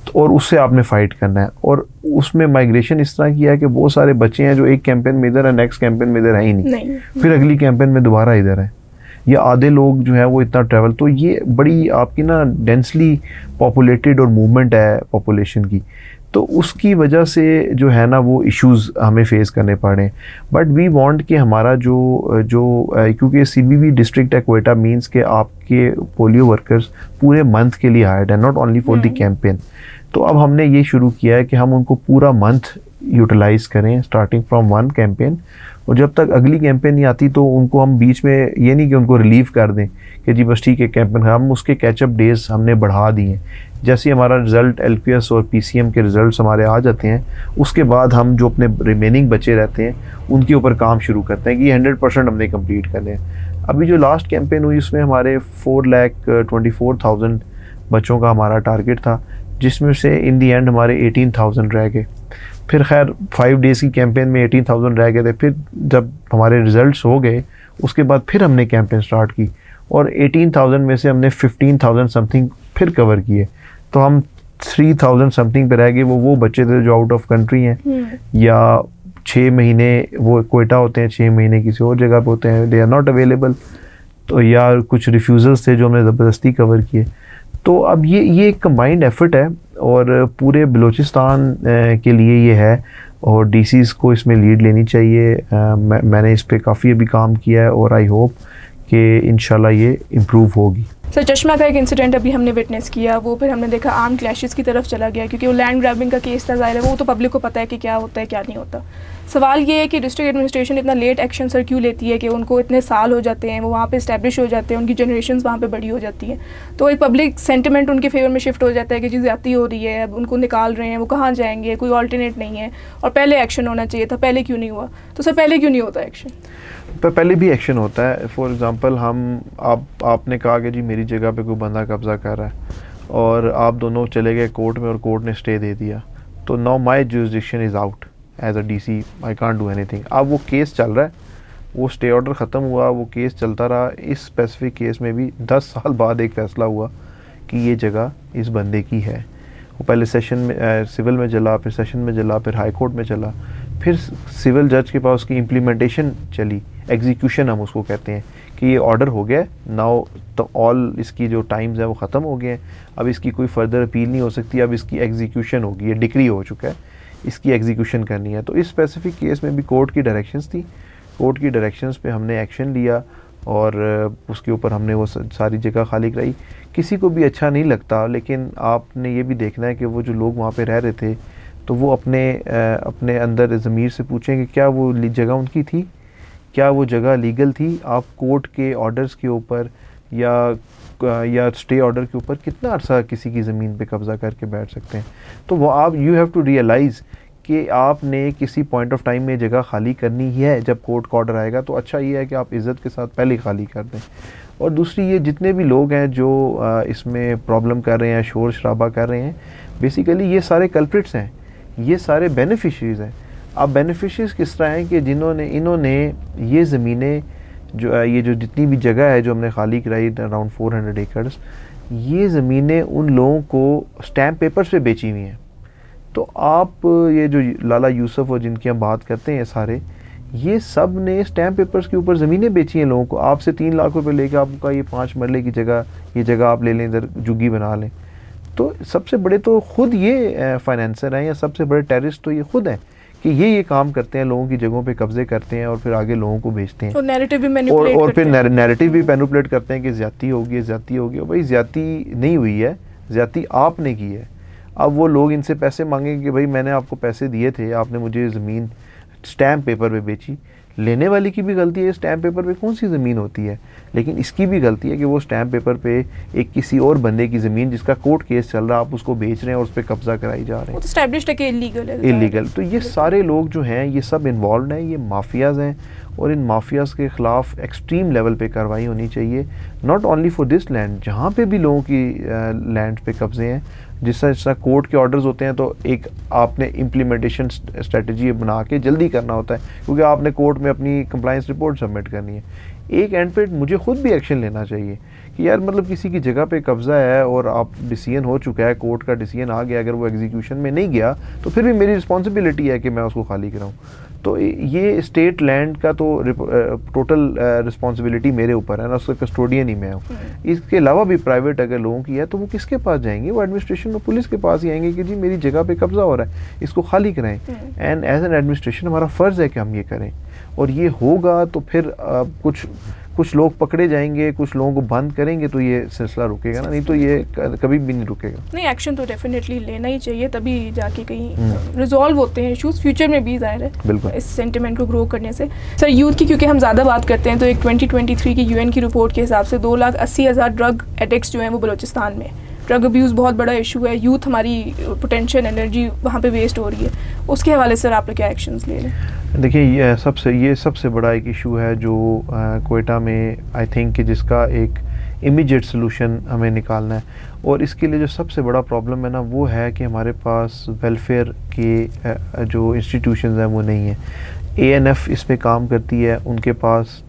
तो और उससे आपने फ़ाइट करना है। और उसमें माइग्रेशन इस तरह किया है कि बहुत सारे बच्चे हैं जो एक कैंपेन में इधर है, नेक्स्ट कैंपेन में इधर है ही नहीं, फिर अगली कैंपेन में दोबारा इधर है। या आधे लोग जो है वो इतना ट्रैवल, तो ये बड़ी आपकी ना डेंसली पॉपुलेटेड और मूवमेंट है पॉपुलेशन की। तो उसकी वजह से जो है ना वो इश्यूज़ हमें फेस करने पड़े। बट वी वांट कि हमारा क्योंकि CBB डिस्ट्रिक्ट है क्वेटा, मींस के आपके पोलियो वर्कर्स पूरे मंथ के लिए हायर्ड है, not only for the campaign. तो अब हमने ये शुरू किया है कि हम उनको पूरा मंथ यूटिलाइज़ करें, स्टार्टिंग फ्रॉम 1 कैंपेन, और जब तक अगली कैंपेन नहीं आती तो उनको हम बीच में ये नहीं कि उनको रिलीव कर दें कि जी बस ठीक है कैंपेन, हम उसके कैचअप डेज हमने बढ़ा दिए। जैसे हमारा रिज़ल्ट LPS और PCM के रिज़ल्ट्स हमारे आ जाते हैं, उसके बाद हम जो अपने रिमेनिंग बचे रहते हैं उनके ऊपर काम शुरू करते हैं कि 100% हमने कंप्लीट कर लें। अभी जो लास्ट कैंपेन हुई उसमें हमारे 4,24,000 बच्चों का हमारा टारगेट था, जिसमें से इन दी एंड हमारे 18,000 रह गए। फिर खैर 5 डेज़ की कैंपेन में 18,000 रह गए थे। फिर जब हमारे रिज़ल्ट्स हो गए उसके बाद फिर हमने कैंपेन स्टार्ट की और 18,000 में से हमने 15,000 समथिंग फिर कवर किए। तो हम 3,000 समथिंग पे रह गए। वो बच्चे थे जो आउट ऑफ कंट्री हैं या 6 महीने वो क्वेटा होते हैं, 6 महीने किसी और जगह पे होते हैं, दे आर नॉट अवेलेबल। तो या कुछ रिफ्यूज़ल्स थे जो हमने ज़बरदस्ती कवर किए। तो अब ये एक कंबाइंड एफर्ट है और पूरे बलूचिस्तान के लिए ये है और DCs को इसमें लीड लेनी चाहिए। मैंने इस पे काफ़ी अभी काम किया है और आई होप कि इंशाल्लाह ये इम्प्रूव होगी। सर, चश्मा का एक इंसिडेंट अभी हमने विटनेस किया, वो फिर हमने देखा आर्म क्लैशेस की तरफ चला गया, क्योंकि वो लैंड ग्रैबिंग का केस था। ज़ाहिर है वो तो पब्लिक को पता है कि क्या होता है क्या नहीं होता। सवाल ये है कि डिस्ट्रिक्ट एडमिनिस्ट्रेशन इतना लेट एक्शन सर क्यों लेती है कि उनको इतने साल हो जाते हैं, वो वहाँ पे इस्टेब्लिश हो जाते हैं, उनकी जनरेशन वहाँ पे बड़ी हो जाती है, तो एक पब्लिक सेंटिमेंट उनके फेवर में शिफ्ट हो जाता है कि जी ज़्यादती हो रही है, अब उनको निकाल रहे हैं, वो कहाँ जाएंगे, कोई ऑल्टरनेट नहीं है और पहले एक्शन होना चाहिए था, पहले क्यों नहीं हुआ? तो सर पहले क्यों नहीं होता एक्शन? पहले भी एक्शन होता है। फॉर एग्ज़ाम्पल आपने कहा कि जी मेरी जगह पे कोई बंदा कब्ज़ा कर रहा है और आप दोनों चले गए कोर्ट में और कोर्ट ने स्टे दे दिया, तो now my jurisdiction is out as a DC, I can't do anything. अब वो केस चल रहा है, वो स्टे ऑर्डर ख़त्म हुआ, वो केस चलता रहा। इस स्पेसिफिक केस में भी 10 साल बाद एक फ़ैसला हुआ कि ये जगह इस बंदे की है। वो पहले सेशन में सिविल में चला, फिर सेशन में चला, फिर हाई कोर्ट में चला, फिर सिविल जज के पास उसकी इम्प्लीमेंटेशन चली, एग्जीक्यूशन हम उसको कहते हैं कि ये ऑर्डर हो गया नाउ, तो ऑल इसकी जो टाइम्स है वो ख़त्म हो गए हैं, अब इसकी कोई फर्दर अपील नहीं हो सकती, अब इसकी एग्जीक्यूशन होगी, ये डिक्री हो चुका है, इसकी एग्जीक्यूशन करनी है। तो इस स्पेसिफिक केस में भी कोर्ट की डायरेक्शंस थी, कोर्ट की डायरेक्शंस पे हमने एक्शन लिया और उसके ऊपर हमने वो सारी जगह खाली कराई। किसी को भी अच्छा नहीं लगता, लेकिन आपने ये भी देखना है कि वो जो लोग वहाँ पे रह रहे थे तो वो अपने अंदर ज़मीर से पूछें कि क्या वो जगह उनकी थी, क्या वो जगह लीगल थी। आप कोर्ट के ऑर्डर्स के ऊपर या स्टे ऑर्डर के ऊपर कितना अर्सा किसी की ज़मीन पे कब्ज़ा करके बैठ सकते हैं। तो वो यू हैव टू रियलाइज़ कि आपने किसी पॉइंट ऑफ टाइम में जगह खाली करनी ही है। जब कोर्ट का ऑर्डर आएगा तो अच्छा ये है कि आप इज़्ज़त के साथ पहले खाली कर दें। और दूसरी, ये जितने भी लोग हैं जो इसमें प्रॉब्लम कर रहे हैं, शोर शराबा कर रहे हैं, बेसिकली ये सारे कल्प्रिट्स हैं, ये सारे बेनिफिशरीज़ हैं। अब बेनिफिशरीज किस तरह हैं कि इन्होंने ये ज़मीनें ये जो जितनी भी जगह है जो हमने खाली कराई अराउंड 400 एकड़्स, ये ज़मीनें उन लोगों को स्टैम्प पेपर्स पे बेची हुई हैं। तो आप ये जो लाला यूसुफ और जिनकी हम बात करते हैं सारे, ये सब ने स्टैम्प पेपर्स के ऊपर ज़मीनें बेची हैं लोगों को। आपसे 3 लाख रुपए लेके आपका ये 5 मरले की जगह, ये जगह आप ले लें, इधर जुग्गी बना लें। तो सबसे बड़े तो खुद ये फाइनेंसर हैं, या सबसे बड़े टेररिस्ट तो ये खुद हैं कि ये काम करते हैं, लोगों की जगहों पे कब्जे करते हैं और फिर आगे लोगों को बेचते हैं। और नैरेटिव भी मैनिपुलेट और फिर नैरेटिव भी मैनिपुलेट करते हैं कि ज़्यादती होगी, ज़्यादती होगी। और भाई ज़्यादती नहीं हुई है, ज़्यादती आपने की है। अब वो लोग इनसे पैसे मांगेंगे कि भाई मैंने आपको पैसे दिए थे, आपने मुझे ज़मीन स्टैम्प पेपर पे बेची। लेने वाली की भी गलती है, स्टैम्प पेपर पे कौन सी ज़मीन होती है, लेकिन इसकी भी गलती है कि वो स्टैम्प पेपर पे एक किसी और बंदे की ज़मीन जिसका कोर्ट केस चल रहा है, आप उसको बेच रहे हैं और उस पर कब्जा कराई जा रहे हैं। तो एस्टैब्लिश्ड है कि इलीगल है, इलीगल। तो ये सारे लोग जो हैं ये सब इन्वॉल्व हैं, ये माफियाज़ हैं, और इन माफियाज़ के ख़िलाफ़ एक्सट्रीम लेवल पे कार्रवाई होनी चाहिए। Not only for this land, जहाँ पे भी लोगों की लैंड पे कब्जे हैं, जिस तरह कोर्ट के ऑर्डर्स होते हैं, तो एक आपने इम्प्लीमेंटेशन स्ट्रेटजी बना के जल्दी करना होता है, क्योंकि आपने कोर्ट में अपनी कंप्लाइंस रिपोर्ट सबमिट करनी है। एक एंड पे मुझे खुद भी एक्शन लेना चाहिए कि यार मतलब किसी की जगह पे कब्ज़ा है और आप डिसीजन हो चुका है, कोर्ट का डिसीजन आ गया, अगर वो एग्जीक्यूशन में नहीं गया तो फिर भी मेरी रिस्पॉन्सिबिलिटी है कि मैं उसको खाली कराऊँ। तो ये स्टेट लैंड का तो टोटल रिस्पॉन्सिबिलिटी मेरे ऊपर है ना, उसका कस्टोडियन ही मैं हूँ। इसके अलावा भी प्राइवेट अगर लोगों की है तो वो किसके पास जाएंगे? वो एडमिनिस्ट्रेशन और पुलिस के पास ही आएंगे कि जी मेरी जगह पे कब्जा हो रहा है, इसको खाली कराएं। एंड एज एन एडमिनिस्ट्रेशन हमारा फ़र्ज़ है कि हम ये करें, और ये होगा तो फिर कुछ लोग पकड़े जाएंगे, कुछ लोगों को बंद करेंगे, तो ये सिलसिला रुकेगा ना, नहीं तो ये कभी भी नहीं रुकेगा। नहीं, एक्शन तो डेफिनेटली लेना ही चाहिए, तभी जाके कहीं रिजॉल्व होते हैं इश्यूज फ्यूचर में भी, ज़ाहिर है बिल्कुल इस सेंटिमेंट को ग्रो करने से। सर, यूथ की क्योंकि हम ज़्यादा बात करते हैं, तो एक 2023 की यूएन की रिपोर्ट के हिसाब से 2,80,000 ड्रग एडिक्ट्स जो हैं वो बलूचिस्तान में। ड्रग अब्यूज़ बहुत बड़ा इशू है, यूथ हमारी पोटेंशियल एनर्जी वहाँ पे वेस्ट हो रही है, उसके हवाले से आप लोग क्या एक्शंस ले रहे हैं? देखिए ये सबसे बड़ा एक इशू है जो कोयटा में आई थिंक कि जिसका एक इमीडिएट सोल्यूशन हमें निकालना है। और इसके लिए जो सबसे बड़ा प्रॉब्लम है ना, वो है कि हमारे पास वेलफेयर के जो इंस्टीट्यूशंस हैं वो नहीं है। ANF इस पे काम करती है, उनके पास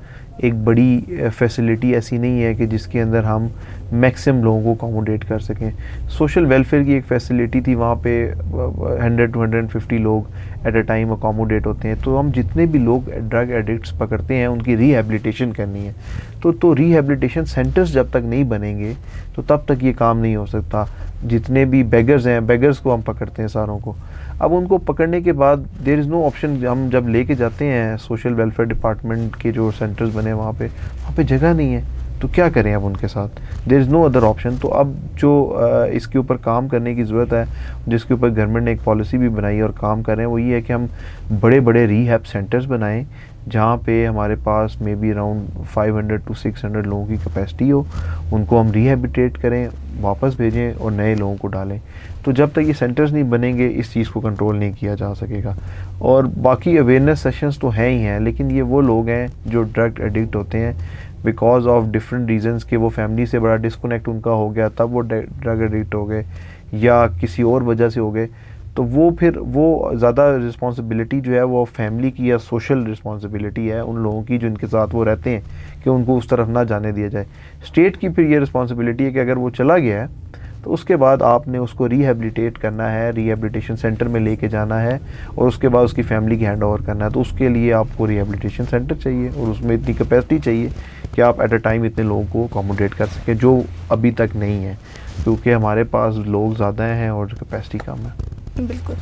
एक बड़ी फैसिलिटी ऐसी नहीं है कि जिसके अंदर हम मैक्सिमम लोगों को अकोमोडेट कर सकें। सोशल वेलफेयर की एक फैसिलिटी थी, वहाँ पे 100 to 150 लोग एट अ टाइम अकोमोडेट होते हैं। तो हम जितने भी लोग ड्रग एडिक्ट्स पकड़ते हैं उनकी रिहेबिलिटेशन करनी है, तो रिहेबिलिटेशन सेंटर्स जब तक नहीं बनेंगे तो तब तक ये काम नहीं हो सकता। जितने भी बेगर्स हैं, बेगर्स को हम पकड़ते हैं सारों को, अब उनको पकड़ने के बाद देयर इज़ नो ऑप्शन। हम जब लेके जाते हैं सोशल वेलफेयर डिपार्टमेंट के जो सेंटर्स बने वहाँ पे जगह नहीं है, तो क्या करें अब उनके साथ? There is no other option. तो अब जो इसके ऊपर काम करने की ज़रूरत है, जिसके ऊपर गवर्नमेंट ने एक पॉलिसी भी बनाई और काम कर रहे हैं, वो ये है कि हम बड़े बड़े रीहैब सेंटर्स बनाएं जहाँ पे हमारे पास मे बी अराउंड 500 to 600 लोगों की कैपेसिटी हो। उनको हम रिहेबिलिटेट करें, वापस भेजें और नए लोगों को डालें। तो जब तक ये सेंटर्स नहीं बनेंगे इस चीज़ को कंट्रोल नहीं किया जा सकेगा। और बाकी अवेयरनेस सेशंस तो हैं ही हैं, लेकिन ये वो लोग हैं जो ड्रग एडिक्ट होते हैं बिकॉज ऑफ डिफरेंट रीजंस कि वो फैमिली से बड़ा डिस्कनेक्ट उनका हो गया, तब वो ड्रग एडिक्ट हो गए, या किसी और वजह से हो गए। तो वो फिर वो ज़्यादा रिस्पॉन्सिबिलिटी जो है वो फैमिली की या सोशल रिस्पॉन्सिबिलिटी है उन लोगों की जो इनके साथ वो रहते हैं कि उनको उस तरफ ना जाने दिया जाए। स्टेट की फिर ये रिस्पॉन्सिबिलिटी है कि अगर वो चला गया है तो उसके बाद आपने उसको रिहेबिलिटेट करना है, रिहेबिलिटेशन सेंटर में लेके जाना है, और उसके बाद उसकी फैमिली की हैंड ओवर करना है। तो उसके लिए आपको रिहेबिलिटेशन सेंटर चाहिए और उसमें इतनी कैपेसिटी चाहिए कि आप एट अ टाइम इतने लोगों को अकोमोडेट कर सकें, जो अभी तक नहीं है, क्योंकि हमारे पास लोग ज़्यादा हैं और कैपेसिटी कम है। बिल्कुल,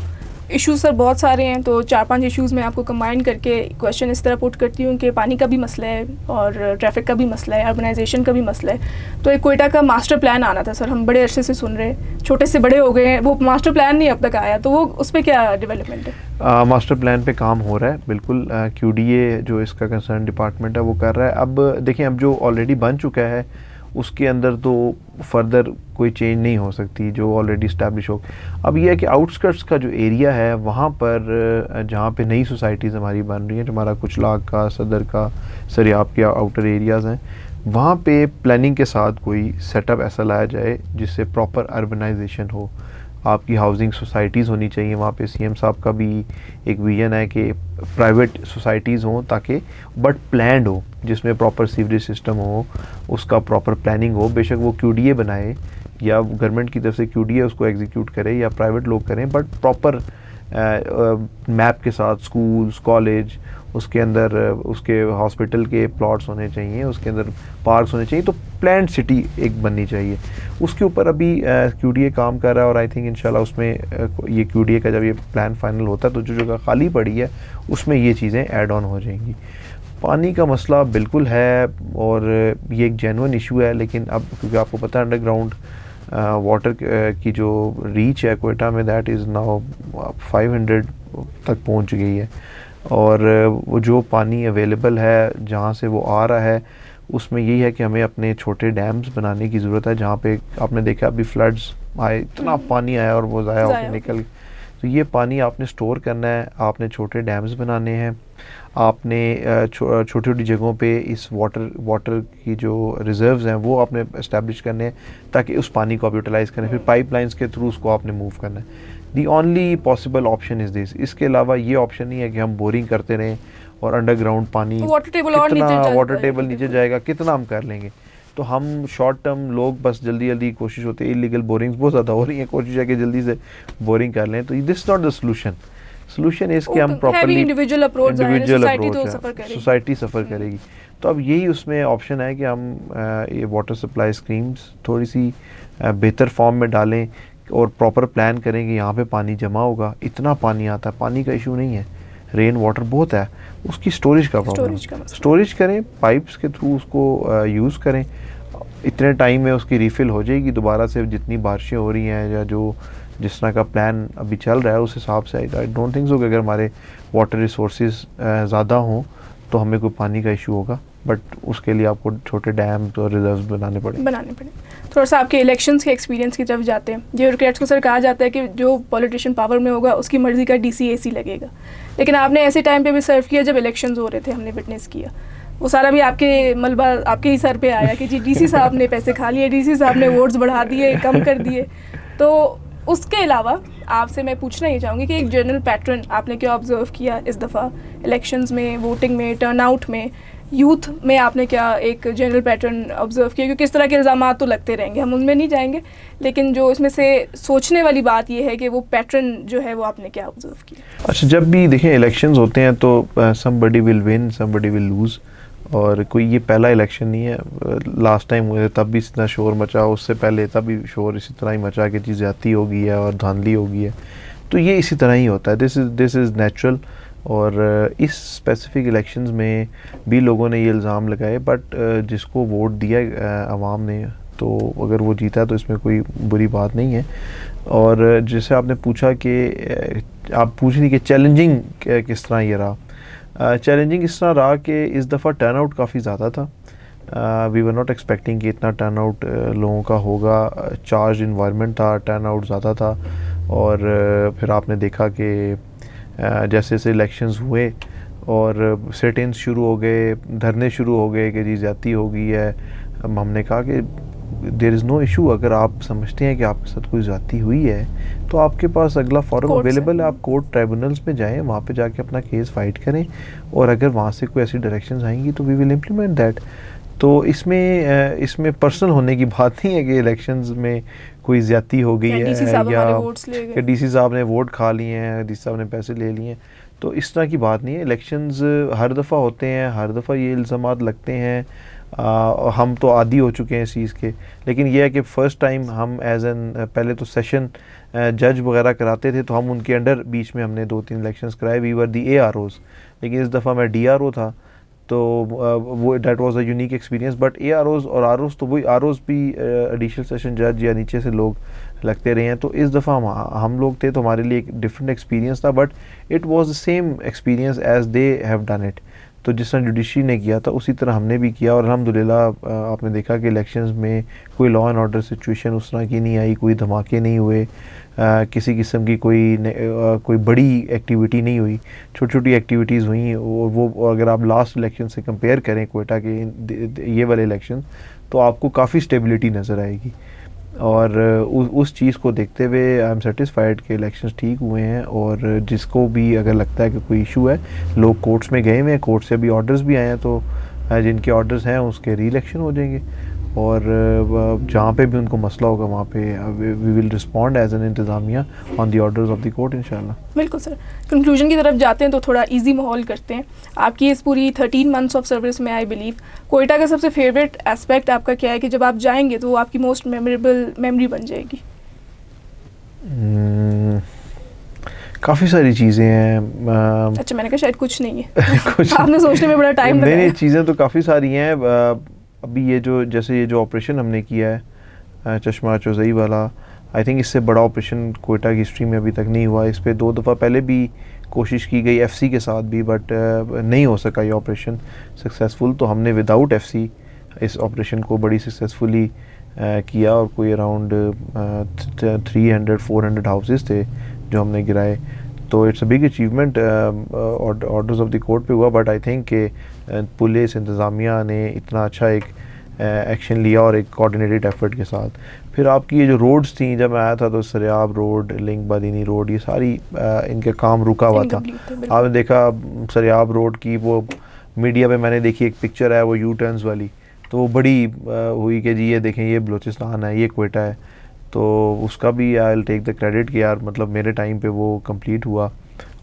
इश्यूज सर बहुत सारे हैं, तो 4-5 इश्यूज़ मैं आपको कंबाइन करके क्वेश्चन इस तरह पुट करती हूँ कि पानी का भी मसला है और ट्रैफिक का भी मसला है, अर्बनाइजेशन का भी मसला है। तो एक कोयटा का मास्टर प्लान आना था सर, हम बड़े अरसे से सुन रहे हैं, छोटे से बड़े हो गए हैं, वो मास्टर प्लान नहीं अब तक आया, तो वो उस पर क्या डेवलपमेंट है? मास्टर प्लान पे काम हो रहा है बिल्कुल। QDA जो इसका कंसर्न डिपार्टमेंट है वो कर रहा है। अब देखिए, अब जो ऑलरेडी बन चुका है उसके अंदर तो फर्दर कोई चेंज नहीं हो सकती जो ऑलरेडी इस्टेब्लिश हो। अब यह है कि आउटस्कर्ट्स का जो एरिया है वहाँ पर जहाँ पे नई सोसाइटीज़ हमारी बन रही हैं, जो हमारा कुचलाग का, सदर का, सरियाब के आउटर एरियाज़ हैं, वहाँ पे प्लानिंग के साथ कोई सेटअप ऐसा लाया जाए जिससे प्रॉपर अर्बनाइजेशन हो। आपकी हाउसिंग सोसाइटीज़ होनी चाहिए वहाँ पे। सीएम साहब का भी एक विजन है कि प्राइवेट सोसाइटीज़ हों ताकि बट प्लान्ड हो, जिसमें प्रॉपर सीवरेज सिस्टम हो, उसका प्रॉपर प्लानिंग हो। बेशक वो क्यूडीए बनाए या गवर्नमेंट की तरफ से क्यूडीए उसको एग्जीक्यूट करे या प्राइवेट लोग करें, बट प्रॉपर मैप के साथ स्कूल्स, कॉलेज, उसके अंदर उसके हॉस्पिटल के प्लॉट्स होने चाहिए, उसके अंदर पार्क्स होने चाहिए। तो प्लान्ड सिटी एक बननी चाहिए। उसके ऊपर अभी क्यूडीए काम कर रहा है और आई थिंक इंशाल्लाह उसमें ये क्यूडीए का जब ये प्लान फाइनल होता है तो जो जगह खाली पड़ी है उसमें ये चीज़ें ऐड ऑन हो जाएंगी। पानी का मसला बिल्कुल है और ये एक जेन्युइन इशू है, लेकिन अब क्योंकि आपको पता है अंडरग्राउंड वाटर की जो रीच है कोयटा में, दैट इज़ नाउ 500 तक पहुंच गई है। और वो जो पानी अवेलेबल है जहाँ से वो आ रहा है उसमें यही है कि हमें अपने छोटे डैम्स बनाने की ज़रूरत है, जहाँ पे आपने देखा अभी फ्लड्स आए, इतना पानी आया और वो ज़ाया होकर निकल। तो ये पानी आपने स्टोर करना है, आपने छोटे डैम्स बनाने हैं, आपने छोटी छोटी जगहों पे इस वाटर की जो रिजर्व्स हैं वो आपने इस्टेब्लिश करने हैं ताकि उस पानी को आप यूटिलाइज़ करें। फिर पाइपलाइंस के थ्रू उसको आपने मूव करना है। The only possible option is this. इसके अलावा ये ऑप्शन नहीं है कि हम बोरिंग करते रहें और अंडरग्राउंड पानी वाटर टेबल नीचे जाएगा, कितना हम कर लेंगे। तो हम शॉर्ट टर्म लोग बस जल्दी कोशिश होती है, इलीगल बोरिंग्स बहुत ज़्यादा हो रही है, कोशिश है कि जल्दी से बोरिंग कर लें। तो this not the solution is कि हम प्रॉपर्ली इंडिविजुअल अप्रोच, सोसाइटी सफ़र करेगी। तो अब यही उसमें ऑप्शन है कि हम ये वाटर सप्लाई स्कीम्स थोड़ी सी बेहतर फॉर्म में डालें और प्रॉपर प्लान करें कि यहाँ पे पानी जमा होगा। इतना पानी आता है, पानी का इशू नहीं है, रेन वाटर बहुत है, उसकी स्टोरेज का प्रॉब्लम। स्टोरेज करें, पाइप्स के थ्रू उसको यूज़ करें, इतने टाइम में उसकी रिफ़िल हो जाएगी दोबारा से। जितनी बारिशें हो रही हैं या जो जिस तरह का प्लान अभी चल रहा है उस हिसाब से आई डोंट थिंक सो कि अगर हमारे वाटर रिसोर्सेज ज़्यादा हों तो हमें कोई पानी का इशू होगा, बट उसके लिए आपको छोटे डैम और रिजर्व्स बनाने पड़े। थोड़ा सा आपके इलेक्शंस के एक्सपीरियंस की तरफ जाते हैं। ब्यूरोक्रेट्स को सर कहा जाता है कि जो पॉलिटिशियन पावर में होगा उसकी मर्ज़ी का डीसी एसी लगेगा, लेकिन आपने ऐसे टाइम पे भी सर्व किया जब इलेक्शंस हो रहे थे, हमने विटनेस किया। वो सारा भी आपके मलबा आपके ही सर पे आया कि जी डीसी साहब ने पैसे खा लिए, डीसी साहब ने वोट्स बढ़ा दिए, कम कर दिए। तो उसके अलावा आपसे मैं पूछना ये चाहूँगी कि एक जनरल पैटर्न आपने क्या ऑब्जर्व किया इस दफ़ा इलेक्शंस में, वोटिंग में, टर्नआउट में, यूथ में आपने क्या एक जनरल पैटर्न ऑब्जर्व किया? क्योंकि इस तरह के इल्ज़ामात तो लगते रहेंगे, हम उनमें नहीं जाएंगे, लेकिन जो इसमें से सोचने वाली बात ये है कि वो पैटर्न जो है वो आपने क्या ऑब्जर्व किया? अच्छा, जब भी देखें इलेक्शंस होते हैं तो somebody will win, somebody will lose, और कोई ये पहला इलेक्शन नहीं है। लास्ट टाइम हुए तब भी इतना शोर मचा, उससे पहले तब भी शोर इसी तरह ही मचा कि चीज़ ज़्यादती हो गई है और धांधली हो गई है। तो ये इसी तरह ही होता है, दिस इज़ नेचुरल। और इस स्पेसिफिक इलेक्शंस में भी लोगों ने ये इल्ज़ाम लगाए, बट जिसको वोट दिया आवाम ने, तो अगर वो जीता तो इसमें कोई बुरी बात नहीं है। और जैसे आपने पूछा कि आप पूछ रही कि चैलेंजिंग किस तरह ये रहा, चैलेंजिंग इस तरह रहा कि इस दफ़ा टर्नआउट काफ़ी ज़्यादा था। वी वर नॉट एक्सपेक्टिंग कि इतना टर्नआउट लोगों का होगा। चार्ज इन्वायरमेंट था, टर्नआउट ज़्यादा था। और फिर आपने देखा कि जैसे जैसे इलेक्शंस हुए और सिट इन्स शुरू हो गए, धरने शुरू हो गए कि जी ज़्यादती हो गई है। हमने कहा कि देयर इज़ नो इशू, अगर आप समझते हैं कि आपके साथ कोई ज़्यादती हुई है तो आपके पास अगला फॉरम अवेलेबल है, आप कोर्ट ट्राइब्यूनल्स में जाएं, वहाँ पे जाके अपना केस फाइट करें, और अगर वहाँ से कोई ऐसी डायरेक्शंस आएंगी तो वी विल इम्प्लीमेंट दैट। तो इसमें पर्सनल होने की बात नहीं है कि इलेक्शंस में कोई ज़्यादती हो गई है या डीसी साहब ने वोट खा लिए हैं, डीसी साहब ने पैसे ले लिए हैं। तो इस तरह की बात नहीं है। इलेक्शंस हर दफ़ा होते हैं, हर दफ़ा ये इल्ज़ामात लगते हैं। हम तो आदी हो चुके हैं इस चीज़ के, लेकिन यह है कि फ़र्स्ट टाइम हम एज एन पहले तो सेशन जज वगैरह कराते थे तो हम उनके अंडर बीच में हमने 2-3 इलेक्शंस कराए, वी वर दी AROs, लेकिन इस दफ़ा मैं DRO था। तो वो that was a unique experience. But AROs और ROs तो वही, ROs भी एडिशनल सेशन जज या नीचे से लोग लगते रहे हैं। तो इस दफ़ा हम लोग थे तो हमारे लिए एक डिफरेंट एक्सपीरियंस था, but it was the same experience as they have done it. तो जिस तरह जुडिशरी ने किया था उसी तरह हमने भी किया, और अल्हम्दुलिल्लाह आपने देखा कि इलेक्शंस में कोई लॉ एंड ऑर्डर सिचुएशन उस तरह की नहीं आई, कोई धमाके नहीं हुए, किसी किस्म की कोई बड़ी एक्टिविटी नहीं हुई, छोटी छोटी एक्टिविटीज़ हुई। और वो अगर आप लास्ट इलेक्शन से कंपेयर करें कोयटा के ये वाले इलेक्शन, तो आपको काफ़ी स्टेबिलिटी नज़र आएगी। और उस चीज़ को देखते हुए आई एम सेटिस्फाइड कि इलेक्शंस ठीक हुए हैं। और जिसको भी अगर लगता है कि कोई इशू है, लोग कोर्ट्स में गए हुए हैं, कोर्ट से अभी ऑर्डर्स भी आए हैं, तो जिनके ऑर्डर्स हैं उसके री इलेक्शन हो जाएंगे। और जहाँ पे भी उनको मसला होगा वहाँ पे we will respond as an इंतज़ामिया on the orders of the court इंशाल्लाह। बिल्कुल सर, कंक्लूजन की तरफ जाते हैं तो थोड़ा इजी माहौल करते हैं। आपकी इस पूरी 13 मंथ्स ऑफ सर्विस में आई बिलीव कोयटा का सबसे फेवरेट एस्पेक्ट आपका क्या है कि जब आप जाएंगे तो वो आपकी मोस्ट मेमोरेबल मेमोरी बन जाएगी? काफ़ी सारी चीज़ें हैं। अच्छा, मैंने कहा शायद कुछ नहीं है कुछ आपने सोचने में बड़ा टाइम नहीं, लगाया। चीज़ें तो काफ़ी सारी हैं। अभी ये जो ऑपरेशन हमने किया है चश्मा चौधरी वाला, आई थिंक इससे बड़ा ऑपरेशन कोयटा की हिस्ट्री में अभी तक नहीं हुआ। इस पे 2 दफ़ा पहले भी कोशिश की गई एफसी के साथ भी, बट नहीं हो सका ये ऑपरेशन सक्सेसफुल। तो हमने विदाउट एफसी इस ऑपरेशन को बड़ी सक्सेसफुली किया और कोई अराउंड 300-400 हाउसेस थे जो हमने गिराए। तो it's a big achievement orders of the court पे हुआ, बट आई थिंक कि पुलिस इंतज़ामिया ने इतना अच्छा एक एक्शन लिया और एक कोऑर्डिनेटेड एफर्ट के साथ। फिर आपकी ये जो रोड्स थी, जब मैं आया था तो सरियाब रोड, लिंक बदीनी रोड, ये सारी इनके काम रुका हुआ था। आपने देखा सरियाब रोड की वो मीडिया पे मैंने देखी एक पिक्चर है वो यू टर्न्स वाली, तो वो बड़ी हुई कि जी ये देखें ये बलूचिस्तान है, ये कोयटा है। तो उसका भी I will take the credit कि यार मतलब मेरे टाइम पे वो कंप्लीट हुआ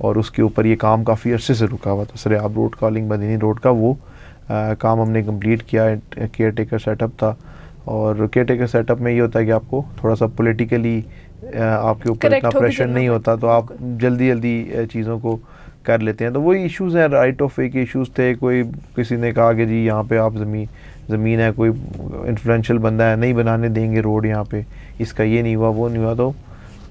और उसके ऊपर ये काम काफ़ी अरसे से रुका हुआ था। सरियाब रोड का, लिंक बदीनी रोड का वो काम हमने कंप्लीट किया। केयर टेकर सेटअप था और केयर टेकर सेटअप में ये होता है कि आपको थोड़ा सा पॉलिटिकली आपके ऊपर इतना प्रेशर नहीं होता, तो आप जल्दी जल्दी चीज़ों को कर लेते हैं। तो वही इश्यूज़ हैं, राइट ऑफ वे के इश्यूज़ थे। कोई किसी ने कहा कि जी यहाँ पे आप ज़मीन है, कोई इन्फ्लुएंशियल बंदा है, नहीं बनाने देंगे रोड यहाँ पे, इसका ये नहीं हुआ वो नहीं हुआ। तो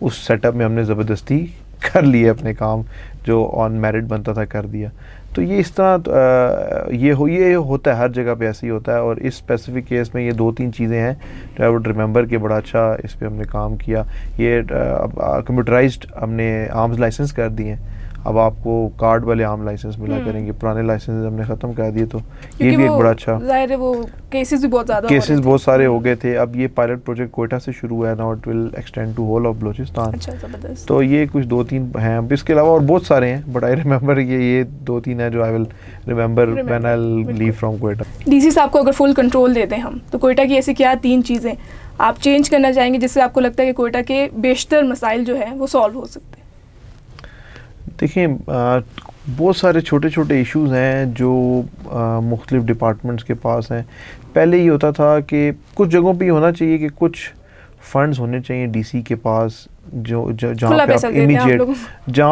उस सेटअप में हमने ज़बरदस्ती कर लिए अपने काम, जो ऑन मेरिट बनता था कर दिया। तो ये इस तरह ये होता है हर जगह पे, ऐसे ही होता है। और इस स्पेसिफिक केस में ये 2-3 चीज़ें हैं जो आई वुड रिमेंबर कि बड़ा अच्छा इस पे हमने काम किया। ये कंप्यूटराइज्ड हमने आर्म्स लाइसेंस कर दिए हैं, अब आपको कार्ड वाले आर्म लाइसेंस मिला करेंगे, पुराने लाइसेंस हमने ख़त्म कर दिए। तो ये भी एक बड़ा अच्छा, ज़ाहिर है वो केसेस भी बहुत ज़्यादा बहुत सारे हो गए थे। अब ये पायलट प्रोजेक्ट कोयटा से शुरू हुआ है, now it will extend to whole of Balochistan. अच्छा, ज़बरदस्त। तो ये कुछ 2-3 हैं, अब इसके अलावा और बहुत सारे हैं, बट आई रिमेंबर ये 2-3 है जो I will remember when I will leave from Quetta. DC साहब को अगर फुल कंट्रोल दे दें हम, तो कोयटा की ऐसी क्या 3 चीज़ें आप चेंज करना चाहेंगे जिससे आपको लगता है कि कोयटा के बेशतर मसाइल जो हैं वो सॉल्व हो सकते हैं? देखिए बहुत सारे छोटे छोटे इश्यूज़ हैं जो मुख्तलिफ डिपार्टमेंट्स के पास हैं। पहले ये होता था कि कुछ जगहों पे ये होना चाहिए कि कुछ फंड्स होने चाहिए डीसी के पास जहाँ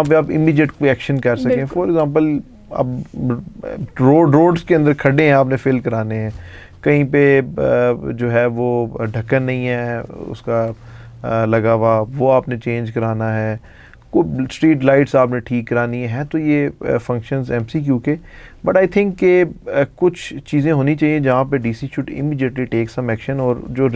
पे आप इमीडिएट कोई एक्शन कर सकें। फॉर एग्जांपल अब रोड्स के अंदर खड्डे हैं, आपने फिल कराने हैं, कहीं पे जो है वो ढक्कन नहीं है उसका लगा हुआ, वो आपने चेंज कराना है, को स्ट्रीट लाइट्स आपने ठीक करानी है। तो ये फंक्शंस एमसीक्यू के, बट आई थिंक के कुछ चीज़ें होनी चाहिए जहाँ पे DC should immediately take some action और जो